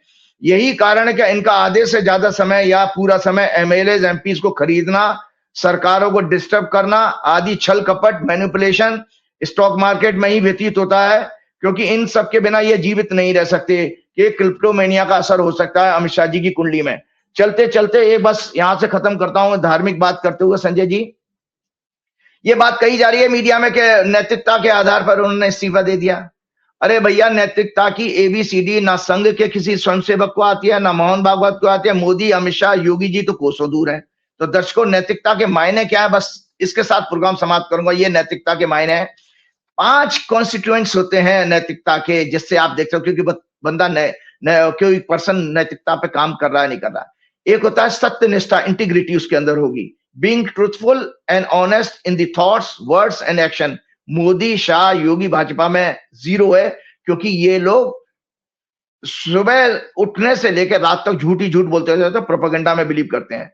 यही कारण है कि इनका आधे से ज्यादा समय या पूरा समय एमएलए एमपीज को खरीदना, सरकारों को डिस्टर्ब करना आदि छल कपट मैनिपुलेशन स्टॉक मार्केट में ही व्यतीत होता है, क्योंकि इन सब के बिना ये जीवित नहीं रह सकते कि क्रिप्टोमेनिया का असर हो सकता है अमित शाह जी की कुंडली में। चलते चलते ये बस यहां से खत्म करता हूं धार्मिक बात करते हुए संजय जी। ये बात कही जा रही है मीडिया में कि नैतिकता के आधार पर उन्होंने इस्तीफा दे दिया। अरे भैया, नैतिकता की एबीसीडी ना संघ के किसी स्वयंसेवक को आती है, ना मोहन भागवत को आती है। मोदी, अमित शाह, योगी जी तो कोसों दूर है। तो दर्शकों, नैतिकता के मायने क्या है, बस इसके साथ प्रोग्राम समाप्त करूंगा। ये नैतिकता के मायने हैं। 5 कॉन्स्टिट्यूएंट्स होते हैं नैतिकता के, जिससे आप देख सकते हो कि बंदा कोई पर्सन नैतिकता पे काम कर रहा है नहीं कर रहा। एक होता है सत्य निष्ठा, इंटीग्रिटी उसके अंदर होगी, being truthful and honest in the thoughts, words and action. Modi, Shah, Yogi Bhajpa में 0 है, क्योंकि ये लोग सुबह उठने से लेकर रात तक झूठी झूठ बोलते रहते हैं, प्रोपेगेंडा में बिलीव करते हैं।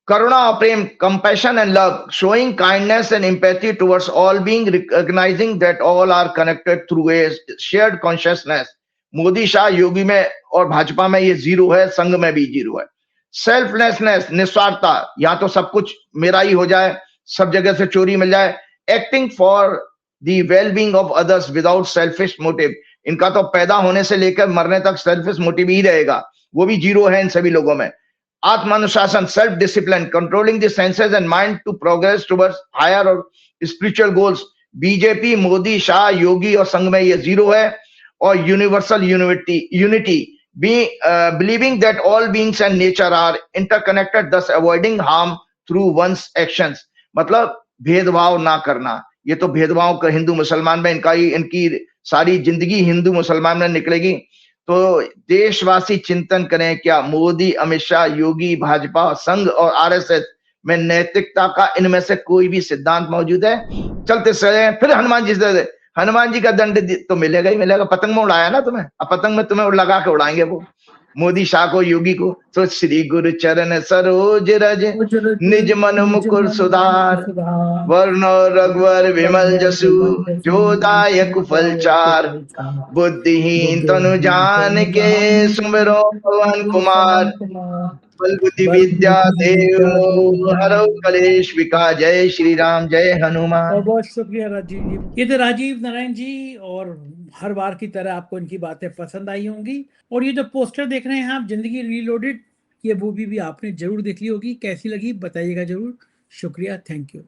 करुणा और प्रेम, compassion and love, showing kindness and empathy towards all being, recognizing that all are connected through a shared consciousness। Modi, Shah, योगी में और भाजपा में ये 0 है, संघ में भी 0 है। सेल्फलेसनेस, निस्वार्थता, या तो सब कुछ मेरा ही हो जाए, सब जगह से चोरी मिल जाए। Acting for the well being of others without selfish motive, इनका तो पैदा होने से लेकर मरने तक सेल्फिश मोटिव ही रहेगा, वो भी 0 है इन सभी लोगों में। आत्मानुशासन, self discipline, controlling the senses and mind to progress towards higher और spiritual goals. BJP, Modi, Shah, Yogi और संघ में ये 0 है। और universal unity, believing that all beings and nature are interconnected, thus avoiding harm through one's actions, मतलब भेदभाव ना करना। ये तो भेदभाव का हिंदू मुसलमान में इनकी सारी जिंदगी हिंदू मुसलमान में निकलेगी। तो देशवासी चिंतन करें, क्या मोदी, अमित शाह, योगी, भाजपा, संघ और आरएसएस में नैतिकता का इनमें से कोई भी सिद्धांत मौजूद है? चलते चले फिर हनुमान जी से, हनुमान जी का दंड तो मिलेगा ही मिलेगा। पतंग में उड़ाया ना तुम्हें, अब पतंग में तुम्हें लगा के उड़ाएंगे वो, मोदी, शाह को, योगी को। तो श्री गुरु चरण सरोज रज, निज मन मुकुर सुधार, वर्ण रघुवर विमल जसु, जो दायक फल चार। बुद्धिहीन तनु जान के, सुमिरो पवन कुमार, बल बुद्धि विद्या देव हरौ कलेश विकार। जय श्री राम, जय हनुमान। बहुत शुक्रिया राजीव जी। ये थे राजीव नारायण जी, और हर बार की तरह आपको इनकी बातें पसंद आई होंगी। और ये जो पोस्टर देख रहे हैं आप, जिंदगी रीलोडेड, ये मूवी भी आपने जरूर देख ली होगी। कैसी लगी बताइएगा जरूर। शुक्रिया, थैंक यू।